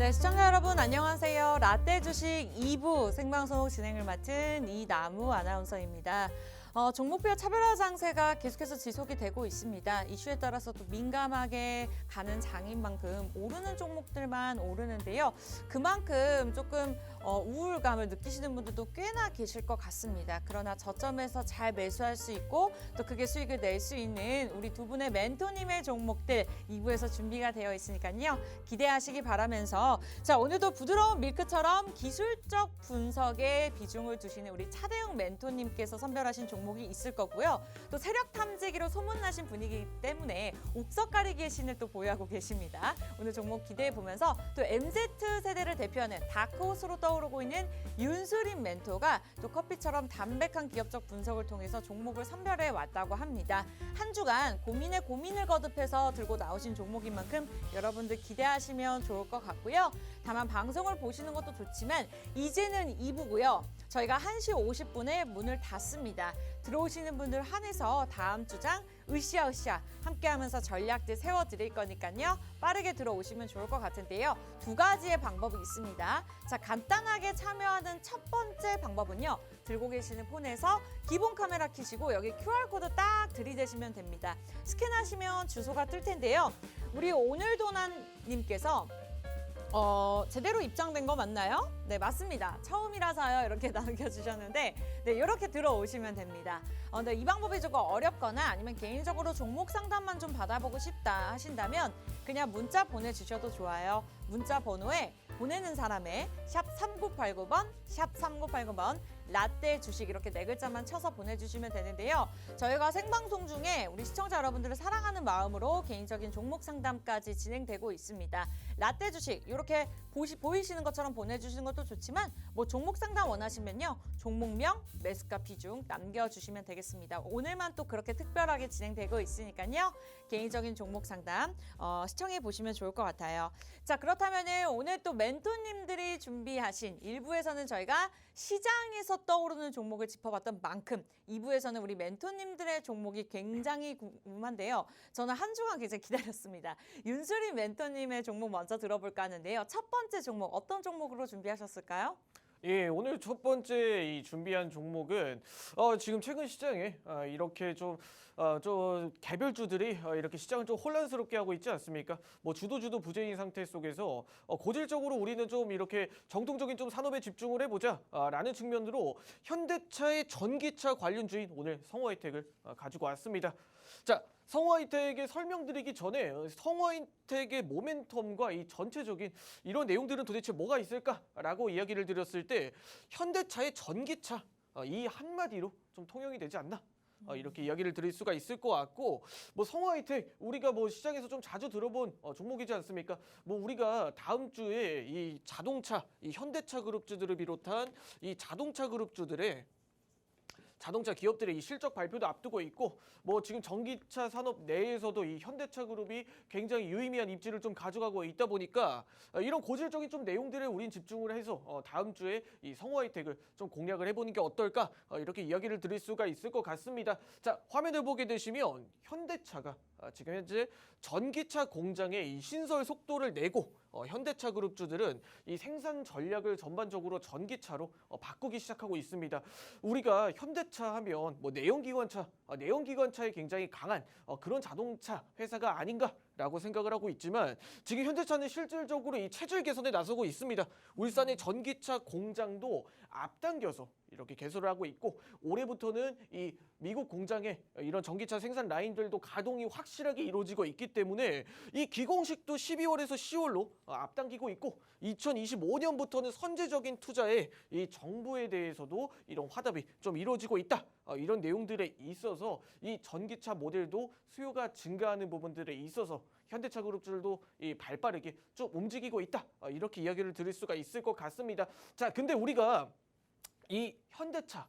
네, 시청자 여러분 안녕하세요. 라떼 주식 2부 생방송 진행을 맡은 이나무 아나운서입니다. 종목별 차별화 장세가 계속해서 지속이 되고 있습니다. 이슈에 따라서 또 민감하게 가는 장인 만큼 오르는 종목들만 오르는데요. 그만큼 조금 우울감을 느끼시는 분들도 꽤나 계실 것 같습니다. 그러나 저점에서 잘 매수할 수 있고 또 크게 수익을 낼 수 있는 우리 두 분의 멘토님의 종목들 2부에서 준비가 되어 있으니까요. 기대하시기 바라면서 자, 오늘도 부드러운 밀크처럼 기술적 분석에 비중을 두시는 우리 차대웅 멘토님께서 선별하신 종목이 있을 거고요. 또 세력 탐지기로 소문나신 분이기 때문에 옥석 가리기의 신을 또 보유하고 계십니다. 오늘 종목 기대해 보면서 또 MZ세대를 대표하는 다크호스로 떠오르고 있는 윤수림 멘토가 또 커피처럼 담백한 기업적 분석을 통해서 종목을 선별해 왔다고 합니다. 한 주간 고민에 고민을 거듭해서 들고 나오신 종목인 만큼 여러분들 기대하시면 좋을 것 같고요. 다만 방송을 보시는 것도 좋지만 이제는 2부고요. 저희가 1시 50분에 문을 닫습니다. 들어오시는 분들 한해서 다음 주장 으쌰으쌰 함께하면서 전략들 세워드릴 거니까요. 빠르게 들어오시면 좋을 것 같은데요. 두 가지의 방법이 있습니다. 자, 간단하게 참여하는 첫 번째 방법은요. 들고 계시는 폰에서 기본 카메라 켜시고 여기 QR코드 딱 들이대시면 됩니다. 스캔하시면 주소가 뜰 텐데요. 우리 오늘도난님께서 제대로 입장된 거 맞나요? 네, 맞습니다. 처음이라서요. 이렇게 남겨주셨는데, 네, 이렇게 들어오시면 됩니다. 근데 이 방법이 조금 어렵거나 아니면 개인적으로 종목 상담만 좀 받아보고 싶다 하신다면 그냥 문자 보내주셔도 좋아요. 문자 번호에 보내는 사람의 샵 3989번, 샵 3989번, 라떼 주식 이렇게 네 글자만 쳐서 보내주시면 되는데요. 저희가 생방송 중에 우리 시청자 여러분들을 사랑하는 마음으로 개인적인 종목 상담까지 진행되고 있습니다. 라떼 주식 이렇게 보이시는 것처럼 보내주시는 것도 좋지만 뭐 종목 상담 원하시면요. 종목명, 매수가 비중 남겨주시면 되겠습니다. 오늘만 또 그렇게 특별하게 진행되고 있으니까요. 개인적인 종목 상담 시청해 보시면 좋을 것 같아요. 자, 그렇다면 오늘 또 멘토님들이 준비하신 1부에서는 저희가 시장에서 떠오르는 종목을 짚어봤던 만큼 2부에서는 우리 멘토님들의 종목이 굉장히 궁금한데요. 저는 한 주간 굉장히 기다렸습니다. 윤수림 멘토님의 종목 먼저 들어볼까 하는데요. 첫 번째 종목 어떤 종목으로 준비하셨을까요? 예, 오늘 첫 번째 이 준비한 종목은 지금 최근 시장에 이렇게 좀 개별주들이 이렇게 시장을 좀 혼란스럽게 하고 있지 않습니까? 뭐 주도주도 부재인 상태 속에서 고질적으로 우리는 좀 이렇게 정통적인 좀 산업에 집중을 해보자라는 측면으로 현대차의 전기차 관련주인 오늘 성호하이텍을 가지고 왔습니다. 자, 성호하이텍의 설명드리기 전에 성호하이텍의 모멘텀과 이 전체적인 이런 내용들은 도대체 뭐가 있을까라고 이야기를 드렸을 때 현대차의 전기차 이 한마디로 좀 통용이 되지 않나? 이렇게 이야기를 드릴 수가 있을 것 같고 뭐 성호하이텍 우리가 뭐 시장에서 좀 자주 들어본 종목이지 않습니까? 뭐 우리가 다음 주에 이 자동차, 이 현대차 그룹주들을 비롯한 이 자동차 그룹주들의 자동차 기업들의 이 실적 발표도 앞두고 있고 뭐 지금 전기차 산업 내에서도 이 현대차 그룹이 굉장히 유의미한 입지를 좀 가져가고 있다 보니까 이런 고질적인 좀 내용들을 우린 집중을 해서 다음 주에 이 성호하이텍을 좀 공략을 해보는 게 어떨까 이렇게 이야기를 드릴 수가 있을 것 같습니다. 자, 화면을 보게 되시면 현대차가 지금 현재 전기차 공장의 이 신설 속도를 내고 현대차 그룹주들은 이 생산 전략을 전반적으로 전기차로 바꾸기 시작하고 있습니다. 우리가 현대차 하면 뭐 내연기관차에 굉장히 강한 그런 자동차 회사가 아닌가라고 생각을 하고 있지만 지금 현대차는 실질적으로 이 체질 개선에 나서고 있습니다. 울산의 전기차 공장도 앞당겨서 이렇게 개설을 하고 있고 올해부터는 이 미국 공장에 이런 전기차 생산 라인들도 가동이 확실하게 이루어지고 있기 때문에 이 기공식도 12월에서 10월로 앞당기고 있고 2025년부터는 선제적인 투자에 이 정부에 대해서도 이런 화답이 좀 이루어지고 있다. 이런 내용들에 있어서 이 전기차 모델도 수요가 증가하는 부분들에 있어서 현대차 그룹들도 이 발빠르게 좀 움직이고 있다. 이렇게 이야기를 드릴 수가 있을 것 같습니다. 자, 근데 우리가 이 현대차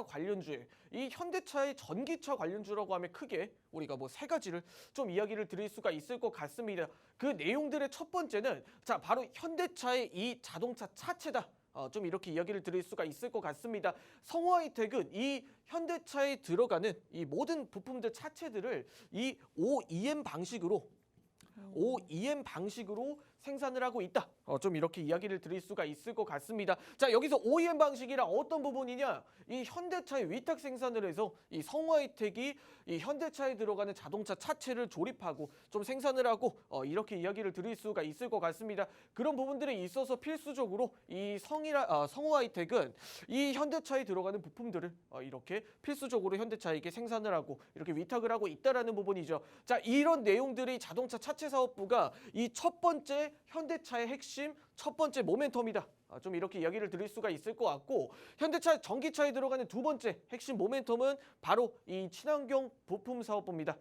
관련주에 이 현대차의 전기차 관련주라고 하면 크게 우리가 뭐 세 가지를 좀 이야기를 드릴 수가 있을 것 같습니다. 그 내용들의 첫 번째는 자, 바로 현대차의 이 자동차 차체다. 좀 이렇게 이야기를 드릴 수가 있을 것 같습니다. 성호하이텍은 이 현대차에 들어가는 이 모든 부품들 차체들을 이 OEM 방식으로 OEM 방식으로 생산을 하고 있다. 좀 이렇게 이야기를 드릴 수가 있을 것 같습니다. 자, 여기서 OEM 방식이란 어떤 부분이냐? 이 현대차의 위탁 생산을 해서 이 성우하이텍이 이 현대차에 들어가는 자동차 차체를 조립하고 좀 생산을 하고 이렇게 이야기를 드릴 수가 있을 것 같습니다. 그런 부분들에 있어서 필수적으로 이 성우하이텍은 이 현대차에 들어가는 부품들을 이렇게 필수적으로 현대차에게 생산을 하고 이렇게 위탁을 하고 있다라는 부분이죠. 자, 이런 내용들이 자동차 차체 사업부가 이 첫 번째 현대차의 핵심 첫 번째 모멘텀이다. 좀 이렇게 이야기를 드릴 수가 있을 것 같고, 현대차 전기차에 들어가는 두 번째 핵심 모멘텀은 바로 이 친환경 부품 사업부입니다.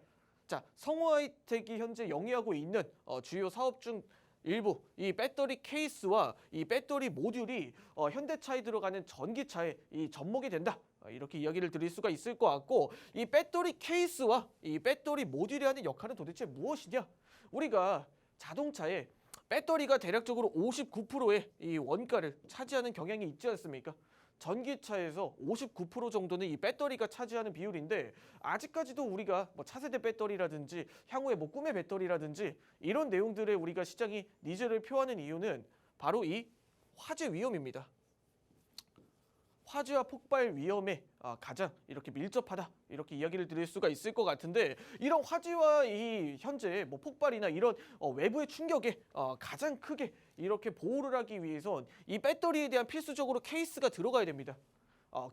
자, 성우하이텍이 현재 영위하고 있는 주요 사업 중 일부 이 배터리 케이스와 이 배터리 모듈이 현대차에 들어가는 전기차에 이 접목이 된다. 이렇게 이야기를 드릴 수가 있을 것 같고, 이 배터리 케이스와 이 배터리 모듈이 하는 역할은 도대체 무엇이냐? 우리가 자동차에 배터리가 대략적으로 59%의 이 원가를 차지하는 경향이 있지 않습니까? 전기차에서 59% 정도는 이 배터리가 차지하는 비율인데, 아직까지도 우리가 뭐 차세대 배터리라든지 향후에 뭐 꿈의 배터리라든지 이런 내용들에 우리가 시장이 니즈를 표하는 이유는 바로 이 화재 위험입니다. 화재와 폭발 위험에 가장 이렇게 밀접하다, 이렇게 이야기를 드릴 수가 있을 것 같은데, 이런 화재와 이 현재 뭐 폭발이나 이런 외부의 충격에 가장 크게 이렇게 보호를 하기 위해선 이 배터리에 대한 필수적으로 케이스가 들어가야 됩니다.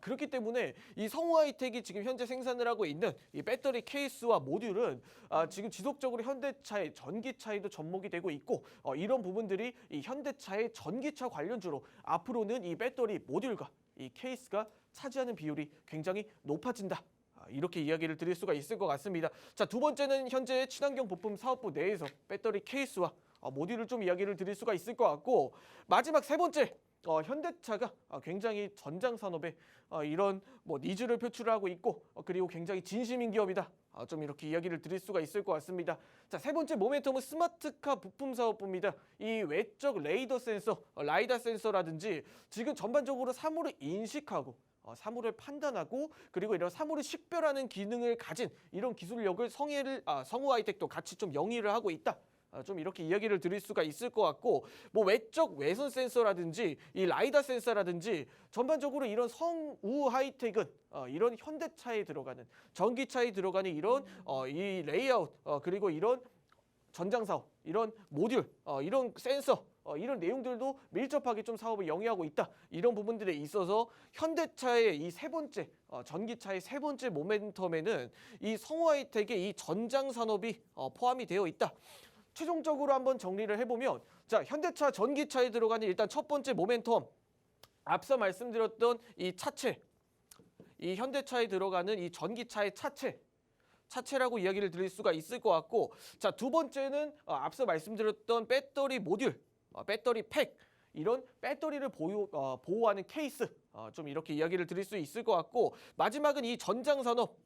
그렇기 때문에 이 성우하이텍이 지금 현재 생산을 하고 있는 이 배터리 케이스와 모듈은 지금 지속적으로 현대차의 전기차에도 접목이 되고 있고, 이런 부분들이 이 현대차의 전기차 관련주로 앞으로는 이 배터리 모듈과 이 케이스가 차지하는 비율이 굉장히 높아진다. 이렇게 이야기를 드릴 수가 있을 것 같습니다. 자, 두 번째는 현재 친환경 부품 사업부 내에서 배터리 케이스와 모듈을 좀 이야기를 드릴 수가 있을 것 같고, 마지막 세 번째, 현대차가 굉장히 전장 산업에 이런 뭐 니즈를 표출하고 있고, 그리고 굉장히 진심인 기업이다. 좀 이렇게 이야기를 드릴 수가 있을 것 같습니다. 자, 세 번째 모멘텀은 스마트카 부품 사업부입니다. 이 외적 레이더 센서, 라이다 센서라든지 지금 전반적으로 사물을 인식하고 사물을 판단하고, 그리고 이런 사물을 식별하는 기능을 가진 이런 기술력을 성우하이텍도 같이 좀 영위를 하고 있다. 좀 이렇게 이야기를 드릴 수가 있을 것 같고, 뭐 외적 외선 센서라든지 이 라이다 센서라든지 전반적으로 이런 성우하이텍은 이런 현대차에 들어가는 전기차에 들어가는 이런 이 레이아웃, 그리고 이런 전장 사업, 이런 모듈, 이런 센서, 이런 내용들도 밀접하게 좀 사업을 영위하고 있다. 이런 부분들에 있어서 현대차의 이 세 번째, 전기차의 세 번째 모멘텀에는 이 성우하이텍의 이 전장 산업이 포함이 되어 있다. 최종적으로 한번 정리를 해보면, 자, 현대차 전기차에 들어가는 일단 첫 번째 모멘텀, 앞서 말씀드렸던 이 차체, 이 현대차에 들어가는 이 전기차의 차체라고 이야기를 드릴 수가 있을 것 같고, 자, 두 번째는 앞서 말씀드렸던 배터리 모듈, 배터리 팩, 이런 배터리를 보호하는 케이스, 좀 이렇게 이야기를 드릴 수 있을 것 같고, 마지막은 이 전장 산업,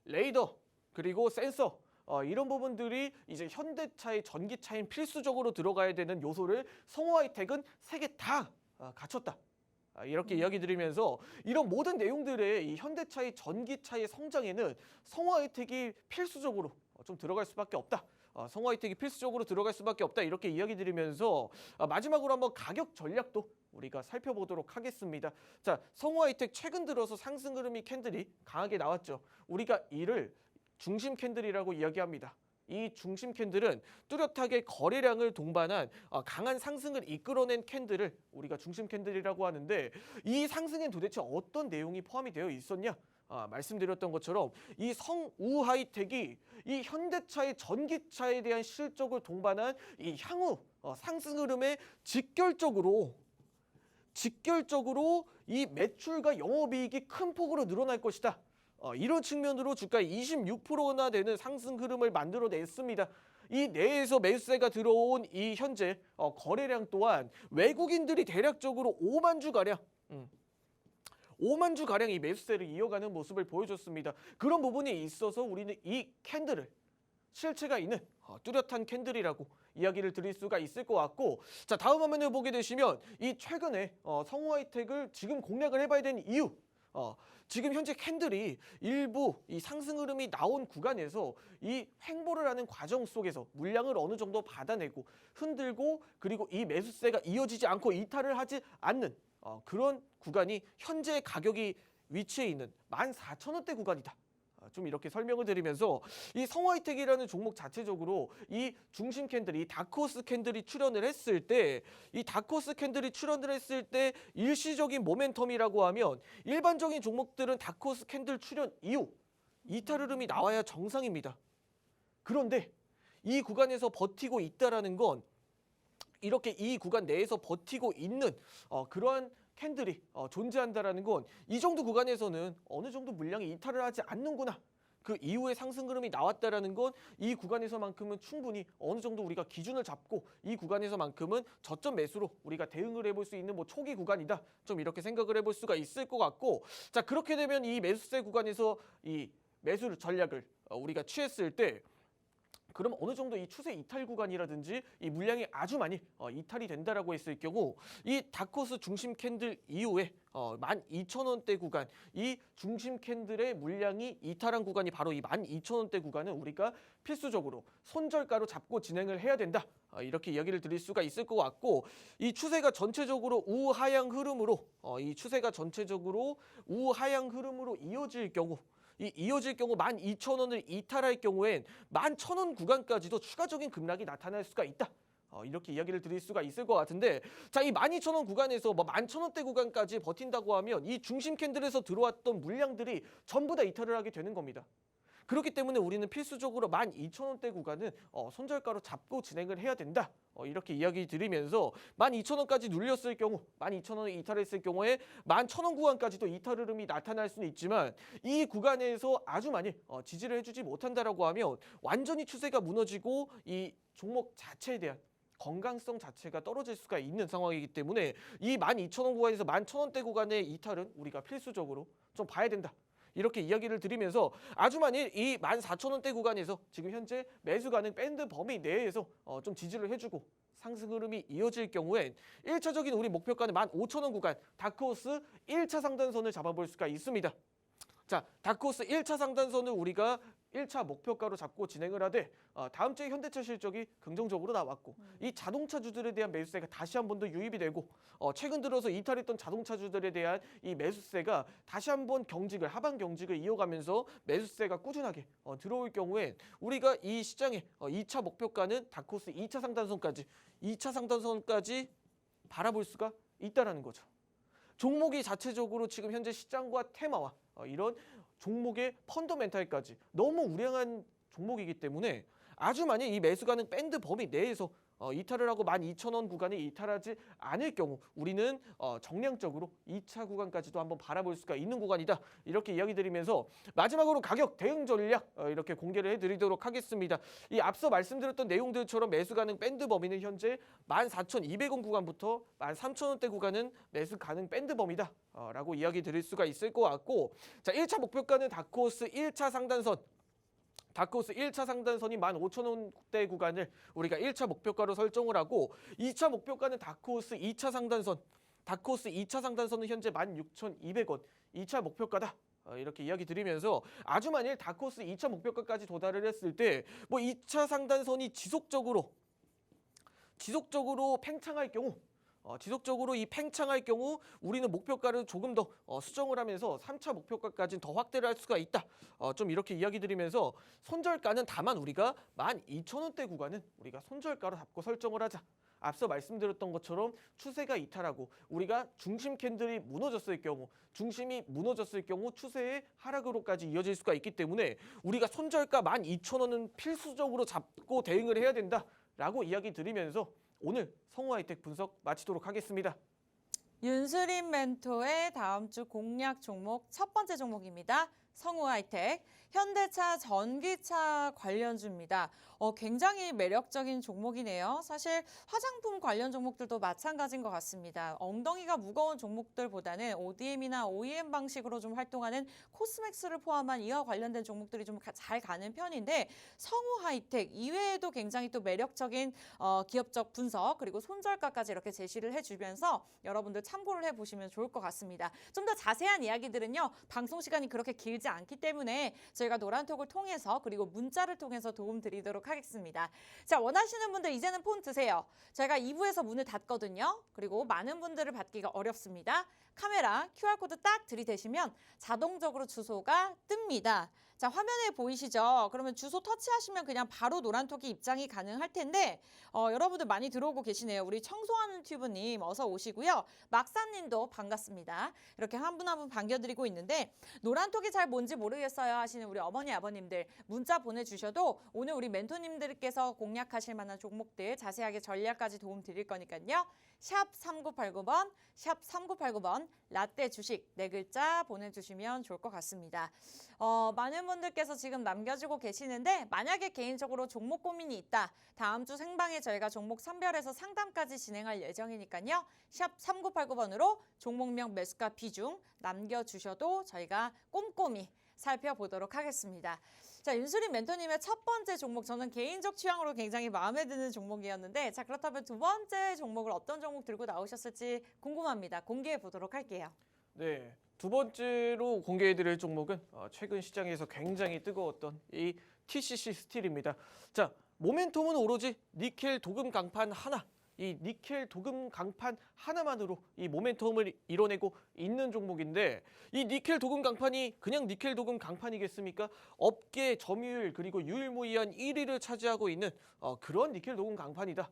레이더, 그리고 센서, 이런 부분들이 이제 현대차의 전기차인 필수적으로 들어가야 되는 요소를 성우하이텍은 세 개 다 갖췄다. 이렇게 이야기 드리면서 이런 모든 내용들의 이 현대차의 전기차의 성장에는 성우하이텍이 필수적으로 좀 들어갈 수밖에 없다. 성우하이텍이 필수적으로 들어갈 수밖에 없다. 이렇게 이야기 드리면서 마지막으로 한번 가격 전략도 우리가 살펴보도록 하겠습니다. 자, 성우하이텍 최근 들어서 상승 흐름이 캔들이 강하게 나왔죠. 우리가 이를 중심 캔들이라고 이야기합니다. 이 중심 캔들은 뚜렷하게 거래량을 동반한 강한 상승을 이끌어낸 캔들을 우리가 중심 캔들이라고 하는데, 이 상승엔 도대체 어떤 내용이 포함이 되어 있었냐? 말씀드렸던 것처럼 이 성우하이텍이 이 현대차의 전기차에 대한 실적을 동반한 이 향후 상승 흐름에 직결적으로 이 매출과 영업이익이 큰 폭으로 늘어날 것이다. 이런 측면으로 주가의 26%나 되는 상승 흐름을 만들어냈습니다. 이 내에서 매수세가 들어온 이 현재 거래량 또한 외국인들이 대략적으로 5만 주가량 5만 주가량 이 매수세를 이어가는 모습을 보여줬습니다. 그런 부분이 있어서 우리는 이 캔들을 실체가 있는 뚜렷한 캔들이라고 이야기를 드릴 수가 있을 것 같고, 자, 다음 화면을 보게 되시면 이 최근에 성우하이텍을 지금 공략을 해봐야 되는 이유, 지금 현재 캔들이 일부 이 상승 흐름이 나온 구간에서 이 횡보를 하는 과정 속에서 물량을 어느 정도 받아내고 흔들고 그리고 이 매수세가 이어지지 않고 이탈을 하지 않는 그런 구간이 현재 가격이 위치해 있는 14,000원대 구간이다. 좀 이렇게 설명을 드리면서 이 성화이텍이라는 종목 자체적으로 이 중심 캔들이 다크호스 캔들이 출현을 했을 때 이 다크호스 캔들이 출현을 했을 때 일시적인 모멘텀이라고 하면 일반적인 종목들은 다크호스 캔들 출현 이후 이탈 흐름이 나와야 정상입니다. 그런데 이 구간에서 버티고 있다라는 건 이렇게 이 구간 내에서 버티고 있는 그러한 캔들이 존재한다라는 건 이 정도 구간에서는 어느 정도 물량이 이탈을 하지 않는구나. 그 이후에 상승 흐름이 나왔다라는 건 이 구간에서만큼은 충분히 어느 정도 우리가 기준을 잡고 이 구간에서만큼은 저점 매수로 우리가 대응을 해볼 수 있는 뭐 초기 구간이다. 좀 이렇게 생각을 해볼 수가 있을 것 같고, 자 그렇게 되면 이 매수세 구간에서 이 매수 전략을 우리가 취했을 때. 그럼 어느 정도 이 추세 이탈 구간이라든지 이 물량이 아주 많이 이탈이 된다라고 했을 경우 이 다크호스 중심 캔들 이후에 12,000원대 구간 이 중심 캔들의 물량이 이탈한 구간이 바로 이 12,000원대 구간은 우리가 필수적으로 손절가로 잡고 진행을 해야 된다. 이렇게 이야기를 드릴 수가 있을 것 같고 이 추세가 전체적으로 우하향 흐름으로 이어질 경우 이어질 경우 12,000원을 이탈할 경우엔 11,000원 구간까지도 추가적인 급락이 나타날 수가 있다. 이렇게 이야기를 드릴 수가 있을 것 같은데 자, 이 12,000원 구간에서 11,000원대 구간까지 버틴다고 하면 이 중심 캔들에서 들어왔던 물량들이 전부 다 이탈을 하게 되는 겁니다. 그렇기 때문에 우리는 필수적으로 12,000원대 구간은 손절가로 잡고 진행을 해야 된다. 이렇게 이야기 드리면서 12,000원까지 눌렸을 경우 12,000원을 이탈했을 경우에 11,000원 구간까지도 이탈 흐름이 나타날 수는 있지만 이 구간에서 아주 많이 지지를 해주지 못한다라고 하면 완전히 추세가 무너지고 이 종목 자체에 대한 건강성 자체가 떨어질 수가 있는 상황이기 때문에 이 12,000원 구간에서 11,000원대 구간의 이탈은 우리가 필수적으로 좀 봐야 된다. 이렇게 이야기를 드리면서 아주 만일 이 14,000원대 구간에서 지금 현재 매수 가능 밴드 범위 내에서 좀 지지를 해주고 상승 흐름이 이어질 경우엔 1차적인 우리 목표가는 15,000원 구간 다크호스 1차 상단선을 잡아볼 수가 있습니다. 자, 다크호스 1차 상단선을 우리가 1차 목표가로 잡고 진행을 하되 다음 주에 현대차 실적이 긍정적으로 나왔고 이 자동차주들에 대한 매수세가 다시 한 번 더 유입이 되고 최근 들어서 이탈했던 자동차주들에 대한 이 매수세가 다시 한 번 하방 경직을 이어가면서 매수세가 꾸준하게 들어올 경우에 우리가 이 시장의 2차 목표가는 다크호스 2차 상단선까지 바라볼 수가 있다라는 거죠. 종목이 자체적으로 지금 현재 시장과 테마와 이런 종목의 펀더멘탈까지 너무 우량한 종목이기 때문에 아주 만약 이 매수 가능 밴드 범위 내에서 이탈을 하고 12,000원 구간에 이탈하지 않을 경우 우리는 정량적으로 2차 구간까지도 한번 바라볼 수가 있는 구간이다. 이렇게 이야기 드리면서 마지막으로 가격 대응 전략 이렇게 공개를 해드리도록 하겠습니다. 이 앞서 말씀드렸던 내용들처럼 매수 가능 밴드 범위는 현재 14,200원 구간부터 13,000원대 구간은 매수 가능 밴드 범위다. 라고 이야기 드릴 수가 있을 것 같고 자 1차 목표가는 다크호스 1차 상단선 다크호스 1차 상단선이 15,000원대 구간을 우리가 1차 목표가로 설정을 하고 2차 목표가는 다크호스 2차 상단선은 현재 16,200원 2차 목표가다. 이렇게 이야기 드리면서 아주 만일 다크호스 2차 목표가까지 도달을 했을 때 뭐 2차 상단선이 지속적으로 팽창할 경우 지속적으로 이 팽창할 경우 우리는 목표가를 조금 더 수정을 하면서 3차 목표가까지는 더 확대를 할 수가 있다. 좀 이렇게 이야기 드리면서 손절가는 다만 우리가 12,000원대 구간은 우리가 손절가로 잡고 설정을 하자. 앞서 말씀드렸던 것처럼 추세가 이탈하고 우리가 중심 캔들이 무너졌을 경우 추세의 하락으로까지 이어질 수가 있기 때문에 우리가 손절가 12,000원은 필수적으로 잡고 대응을 해야 된다라고 이야기 드리면서 오늘 성우하이텍 분석 마치도록 하겠습니다. 윤수림 멘토의 다음 주 공략 종목 첫 번째 종목입니다. 성우하이텍, 현대차 전기차 관련주입니다. 굉장히 매력적인 종목이네요. 사실 화장품 관련 종목들도 마찬가지인 것 같습니다. 엉덩이가 무거운 종목들보다는 ODM이나 OEM 방식으로 좀 활동하는 코스맥스를 포함한 이와 관련된 종목들이 좀 잘 가는 편인데 성우 하이텍 이외에도 굉장히 또 매력적인 기업적 분석 그리고 손절가까지 이렇게 제시를 해주면서 여러분들 참고를 해보시면 좋을 것 같습니다. 좀 더 자세한 이야기들은요. 방송 시간이 그렇게 길지 않기 때문에 저희가 노란톡을 통해서 그리고 문자를 통해서 도움 드리도록 하겠습니다. 자, 원하시는 분들 이제는 폰 드세요. 저희가 2부에서 문을 닫거든요. 그리고 많은 분들을 받기가 어렵습니다. 카메라 QR코드 딱 들이대시면 자동적으로 주소가 뜹니다. 자, 화면에 보이시죠? 그러면 주소 터치하시면 그냥 바로 노란톡이 입장이 가능할 텐데 여러분들 많이 들어오고 계시네요. 우리 청소하는 튜브님 어서 오시고요. 막사님도 반갑습니다. 이렇게 한 분 한 분 반겨드리고 있는데 노란톡이 잘 뭔지 모르겠어요 하시는 우리 어머니 아버님들 문자 보내주셔도 오늘 우리 멘토님들께서 공략하실 만한 종목들 자세하게 전략까지 도움 드릴 거니까요. 샵 3989번, 샵 3989번 라떼 주식 네 글자 보내주시면 좋을 것 같습니다. 많은 분들께서 지금 남겨주고 계시는데 만약에 개인적으로 종목 고민이 있다. 다음 주 생방에 저희가 종목 선별해서 상담까지 진행할 예정이니까요. 샵 3989번으로 종목명 매수가 비중 남겨주셔도 저희가 꼼꼼히 살펴보도록 하겠습니다. 자, 윤수린 멘토님의 첫 번째 종목 저는 개인적 취향으로 굉장히 마음에 드는 종목이었는데 자 그렇다면 두 번째 종목을 어떤 종목 들고 나오셨을지 궁금합니다. 공개해 보도록 할게요. 네, 두 번째로 공개해드릴 종목은 최근 시장에서 굉장히 뜨거웠던 이 TCC 스틸입니다. 자, 모멘텀은 오로지 니켈 도금 강판 하나, 이 니켈 도금 강판 하나만으로 이 모멘텀을 이뤄내고 있는 종목인데 이 니켈 도금 강판이 그냥 니켈 도금 강판이겠습니까? 업계 점유율 그리고 유일무이한 1위를 차지하고 있는 그런 니켈 도금 강판이다.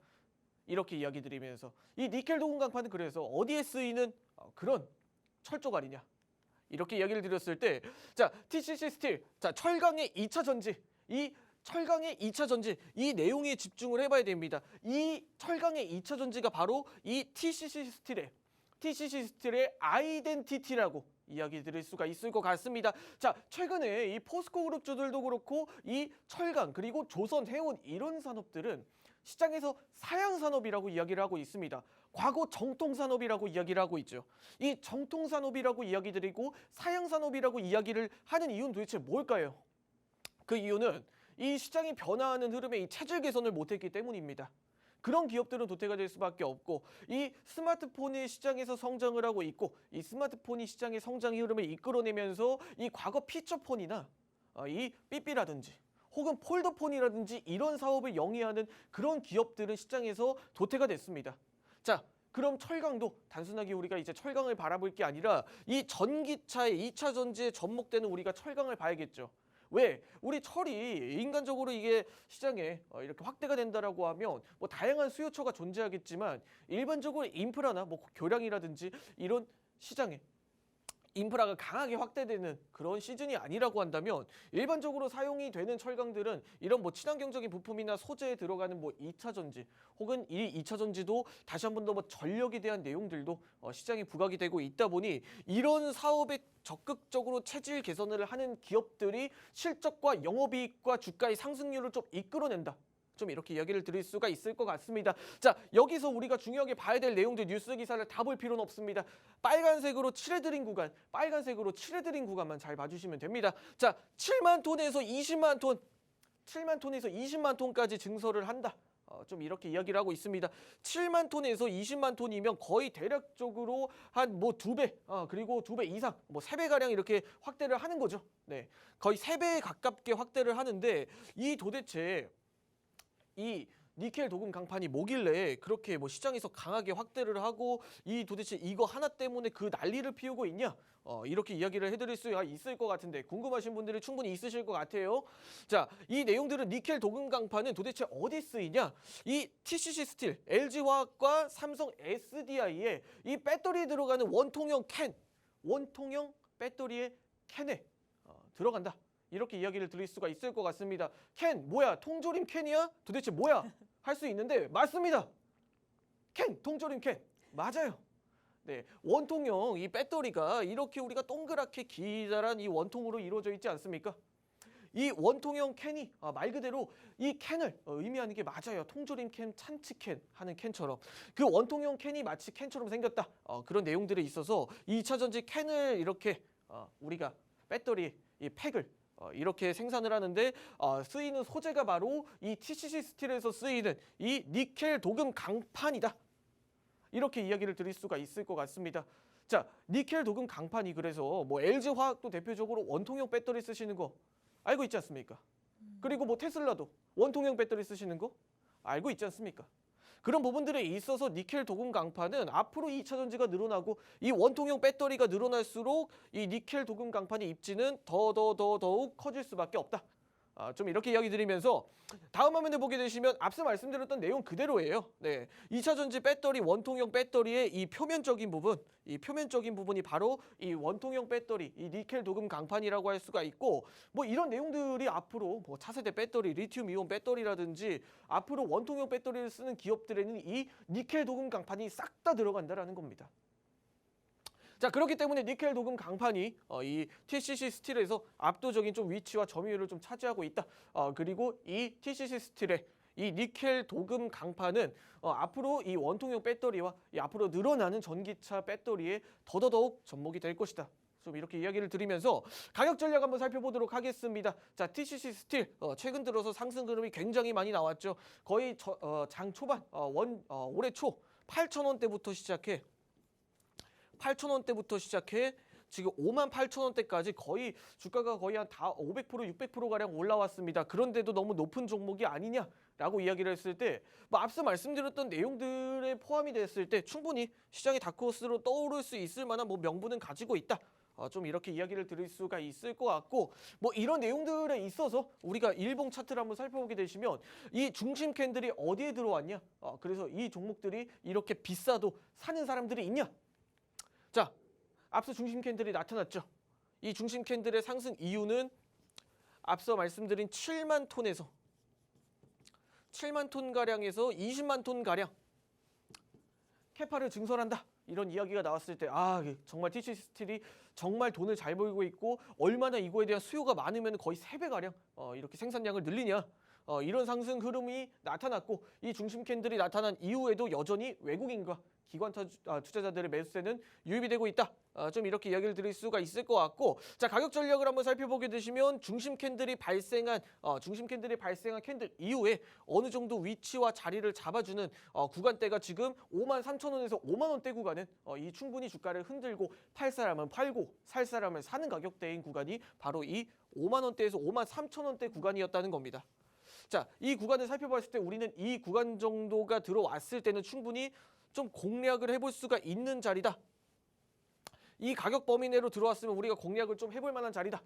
이렇게 이야기 드리면서 이 니켈 도금 강판은 그래서 어디에 쓰이는 그런 철조각이냐 이렇게 이야기를 드렸을 때 자 TCC 스틸 자 철강의 2차 전지 이 철강의 2차 전지 이 내용에 집중을 해봐야 됩니다. 이 철강의 2차 전지가 바로 이 TCC 스틸의 아이덴티티라고 이야기 드릴 수가 있을 것 같습니다. 자, 최근에 이 포스코 그룹주들도 그렇고 이 철강 그리고 조선, 해운 이런 산업들은 시장에서 사양산업이라고 이야기를 하고 있습니다. 과거 정통산업이라고 이야기를 하고 있죠. 이 정통산업이라고 이야기 드리고 사양산업이라고 이야기를 하는 이유는 도대체 뭘까요? 그 이유는 이 시장이 변화하는 흐름에 이 체질 개선을 못했기 때문입니다. 그런 기업들은 도태가 될 수밖에 없고 이 스마트폰이 시장에서 성장을 하고 있고 이 스마트폰이 시장의 성장 흐름을 이끌어내면서 이 과거 피처폰이나 이 삐삐라든지 혹은 폴더폰이라든지 이런 사업을 영위하는 그런 기업들은 시장에서 도태가 됐습니다. 자, 그럼 철강도 단순하게 우리가 이제 철강을 바라볼 게 아니라 이 전기차의 2차 전지에 접목되는 우리가 철강을 봐야겠죠. 왜? 우리 철이 인간적으로 이게 시장에 이렇게 확대가 된다라고 하면 뭐 다양한 수요처가 존재하겠지만 일반적으로 인프라나 뭐 교량이라든지 이런 시장에 인프라가 강하게 확대되는 그런 시즌이 아니라고 한다면 일반적으로 사용이 되는 철강들은 이런 뭐 친환경적인 부품이나 소재에 들어가는 뭐 2차 전지 혹은 이 2차 전지도 다시 한 번 더 뭐 전력에 대한 내용들도 시장에 부각이 되고 있다 보니 이런 사업에 적극적으로 체질 개선을 하는 기업들이 실적과 영업이익과 주가의 상승률을 좀 이끌어낸다. 좀 이렇게 이야기를 드릴 수가 있을 것 같습니다. 자, 여기서 우리가 중요하게 봐야 될 내용들 뉴스 기사를 다 볼 필요는 없습니다. 빨간색으로 칠해드린 구간만 잘 봐주시면 됩니다. 자, 7만 톤에서 20만 톤, 7만 톤에서 20만 톤까지 증설을 한다. 좀 이렇게 이야기를 하고 있습니다. 7만 톤에서 20만 톤이면 거의 대략적으로 한 뭐 2배, 그리고 2배 이상, 뭐 3배가량 이렇게 확대를 하는 거죠. 네, 거의 3배에 가깝게 확대를 하는데 이 도대체 이 니켈 도금 강판이 뭐길래 그렇게 뭐 시장에서 강하게 확대를 하고 이 도대체 이거 하나 때문에 그 난리를 피우고 있냐? 이렇게 이야기를 해드릴 수가 있을 것 같은데 궁금하신 분들이 충분히 있으실 것 같아요. 자, 이 내용들은 니켈 도금 강판은 도대체 어디 쓰이냐? 이 TCC 스틸, LG화학과 삼성 SDI에 이 배터리에 들어가는 원통형 배터리의 캔에 들어간다. 이렇게 이야기를 드릴 수가 있을 것 같습니다. 캔 뭐야? 통조림 캔이야? 도대체 뭐야? 할 수 있는데 맞습니다. 캔, 통조림 캔. 맞아요. 네, 원통형 이 배터리가 이렇게 우리가 동그랗게 기다란 이 원통으로 이루어져 있지 않습니까? 이 원통형 캔이 말 그대로 이 캔을 의미하는 게 맞아요. 통조림 캔, 참치 캔 하는 캔처럼 그 원통형 캔이 마치 캔처럼 생겼다. 그런 내용들이 있어서 2차 전지 캔을 이렇게 우리가 배터리 이 팩을 이렇게 생산을 하는데 쓰이는 소재가 바로 이 TCC 스틸에서 쓰이는 이 니켈 도금 강판이다. 이렇게 이야기를 드릴 수가 있을 것 같습니다. 자, 니켈 도금 강판이 그래서 뭐 LG 화학도 대표적으로 원통형 배터리 쓰시는 거 알고 있지 않습니까? 그리고 뭐 테슬라도 원통형 배터리 쓰시는 거 알고 있지 않습니까? 그런 부분들에 있어서 니켈 도금 강판은 앞으로 2차 전지가 늘어나고 이 원통형 배터리가 늘어날수록 이 니켈 도금 강판의 입지는 더욱 커질 수밖에 없다. 좀 이렇게 이야기 드리면서 다음 화면을 보게 되시면 앞서 말씀드렸던 내용 그대로예요. 네, 2차 전지 배터리 원통형 배터리의 이 표면적인 부분이 바로 이 원통형 배터리, 이 니켈 도금 강판이라고 할 수가 있고 뭐 이런 내용들이 앞으로 뭐 차세대 배터리, 리튬 이온 배터리라든지 앞으로 원통형 배터리를 쓰는 기업들에는 이 니켈 도금 강판이 싹 다 들어간다라는 겁니다. 자, 그렇기 때문에 니켈 도금 강판이 이 TCC 스틸에서 압도적인 좀 위치와 점유율을 좀 차지하고 있다. 그리고 이 TCC 스틸의 이 니켈 도금 강판은 앞으로 이 원통형 배터리와 이 앞으로 늘어나는 전기차 배터리에 더더욱 접목이 될 것이다. 좀 이렇게 이야기를 드리면서 가격 전략 한번 살펴보도록 하겠습니다. 자, TCC 스틸 최근 들어서 상승 흐름이 굉장히 많이 나왔죠. 거의 장 초반 올해 초 8,000원대부터 시작해 8,000원대부터 시작해 지금 58,000원대까지 거의 주가가 거의 한 500%, 600%가량 올라왔습니다. 그런데도 너무 높은 종목이 아니냐라고 이야기를 했을 때 뭐 앞서 말씀드렸던 내용들에 포함이 됐을 때 충분히 시장의 다크호스로 떠오를 수 있을 만한 뭐 명분은 가지고 있다. 좀 이렇게 이야기를 드릴 수가 있을 것 같고 뭐 이런 내용들에 있어서 우리가 일봉 차트를 한번 살펴보게 되시면 이 중심 캔들이 어디에 들어왔냐? 그래서 이 종목들이 이렇게 비싸도 사는 사람들이 있냐? 자, 앞서 중심 캔들이 나타났죠. 이 중심 캔들의 상승 이유는 앞서 말씀드린 7만 톤에서 7만 톤 가량에서 20만 톤 가량 캐파를 증설한다. 이런 이야기가 나왔을 때 정말 TCC 스틸이 정말 돈을 잘 벌고 있고 얼마나 이거에 대한 수요가 많으면 거의 3배 가량 이렇게 생산량을 늘리냐. 이런 상승 흐름이 나타났고 이 중심 캔들이 나타난 이후에도 여전히 외국인과 기관 투자자들의 매수세는 유입이 되고 있다. 좀 이렇게 이야기를 드릴 수가 있을 것 같고 자, 가격 전략을 한번 살펴보게 되시면 중심 캔들이 발생한 캔들 이후에 어느 정도 위치와 자리를 잡아주는 구간대가 지금 53,000원에서 5만원대 구간은 이 충분히 주가를 흔들고 팔 사람은 팔고 살 사람은 사는 가격대인 구간이 바로 이 5만원대에서 53,000원대 구간이었다는 겁니다. 자, 이 구간을 살펴봤을 때 우리는 이 구간 정도가 들어왔을 때는 충분히 좀 공략을 해볼 수가 있는 자리다. 이 가격 범위 내로 들어왔으면 우리가 공략을 좀 해볼 만한 자리다.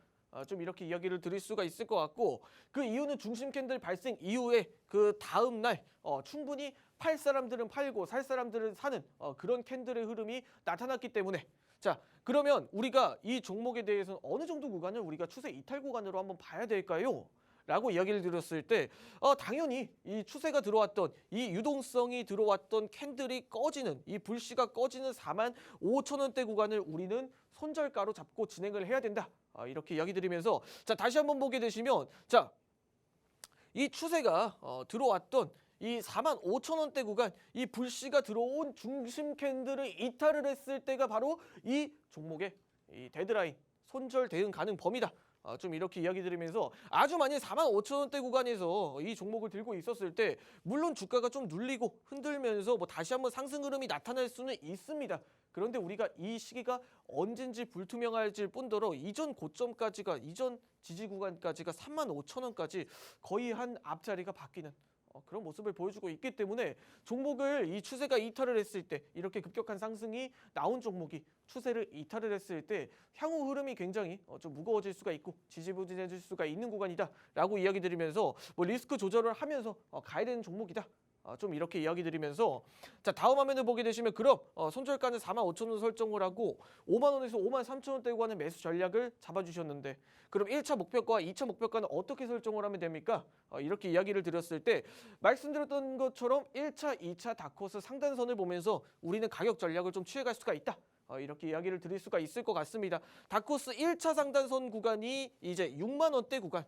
좀 이렇게 이야기를 드릴 수가 있을 것 같고 그 이유는 중심 캔들 발생 이후에 그 다음 날 충분히 팔 사람들은 팔고 살 사람들은 사는 그런 캔들의 흐름이 나타났기 때문에 자, 그러면 우리가 이 종목에 대해서는 어느 정도 구간을 우리가 추세 이탈 구간으로 한번 봐야 될까요? 라고 이야기를 드렸을 때 당연히 이 추세가 들어왔던 이 유동성이 들어왔던 캔들이 꺼지는 이 불씨가 꺼지는 45,000원대 구간을 우리는 손절가로 잡고 진행을 해야 된다. 이렇게 이야기 드리면서 자, 다시 한번 보게 되시면 자, 이 추세가 들어왔던 이 45,000원대 구간 이 불씨가 들어온 중심 캔들을 이탈을 했을 때가 바로 이 종목의 이 데드라인 손절 대응 가능 범위다. 좀 이렇게 이야기 드리면서 아주 만약 45,000원대 구간에서 이 종목을 들고 있었을 때 물론 주가가 좀 눌리고 흔들면서 뭐 다시 한번 상승 흐름이 나타날 수는 있습니다. 그런데 우리가 이 시기가 언젠지 불투명할질 뿐더러 이전 고점까지가 이전 지지 구간까지가 35,000원까지 거의 한 앞자리가 바뀌는 그런 모습을 보여주고 있기 때문에 종목을 이 추세가 이탈을 했을 때 이렇게 급격한 상승이 나온 종목이 추세를 이탈을 했을 때 향후 흐름이 굉장히 좀 무거워질 수가 있고 지지부진해질 수가 있는 구간이다 라고 이야기 드리면서 뭐 리스크 조절을 하면서 가야 되는 종목이다. 좀 이렇게 이야기 드리면서 자, 다음 화면을 보게 되시면 그럼 손절가는 45,000원 설정을 하고 5만원에서 53,000원대 구간의 매수 전략을 잡아주셨는데 그럼 1차 목표가와 2차 목표가는 어떻게 설정을 하면 됩니까? 이렇게 이야기를 드렸을 때 말씀드렸던 것처럼 1차, 2차 다크호스 상단선을 보면서 우리는 가격 전략을 좀 취해갈 수가 있다. 이렇게 이야기를 드릴 수가 있을 것 같습니다. 다크호스 1차 상단선 구간이 이제 6만원대 구간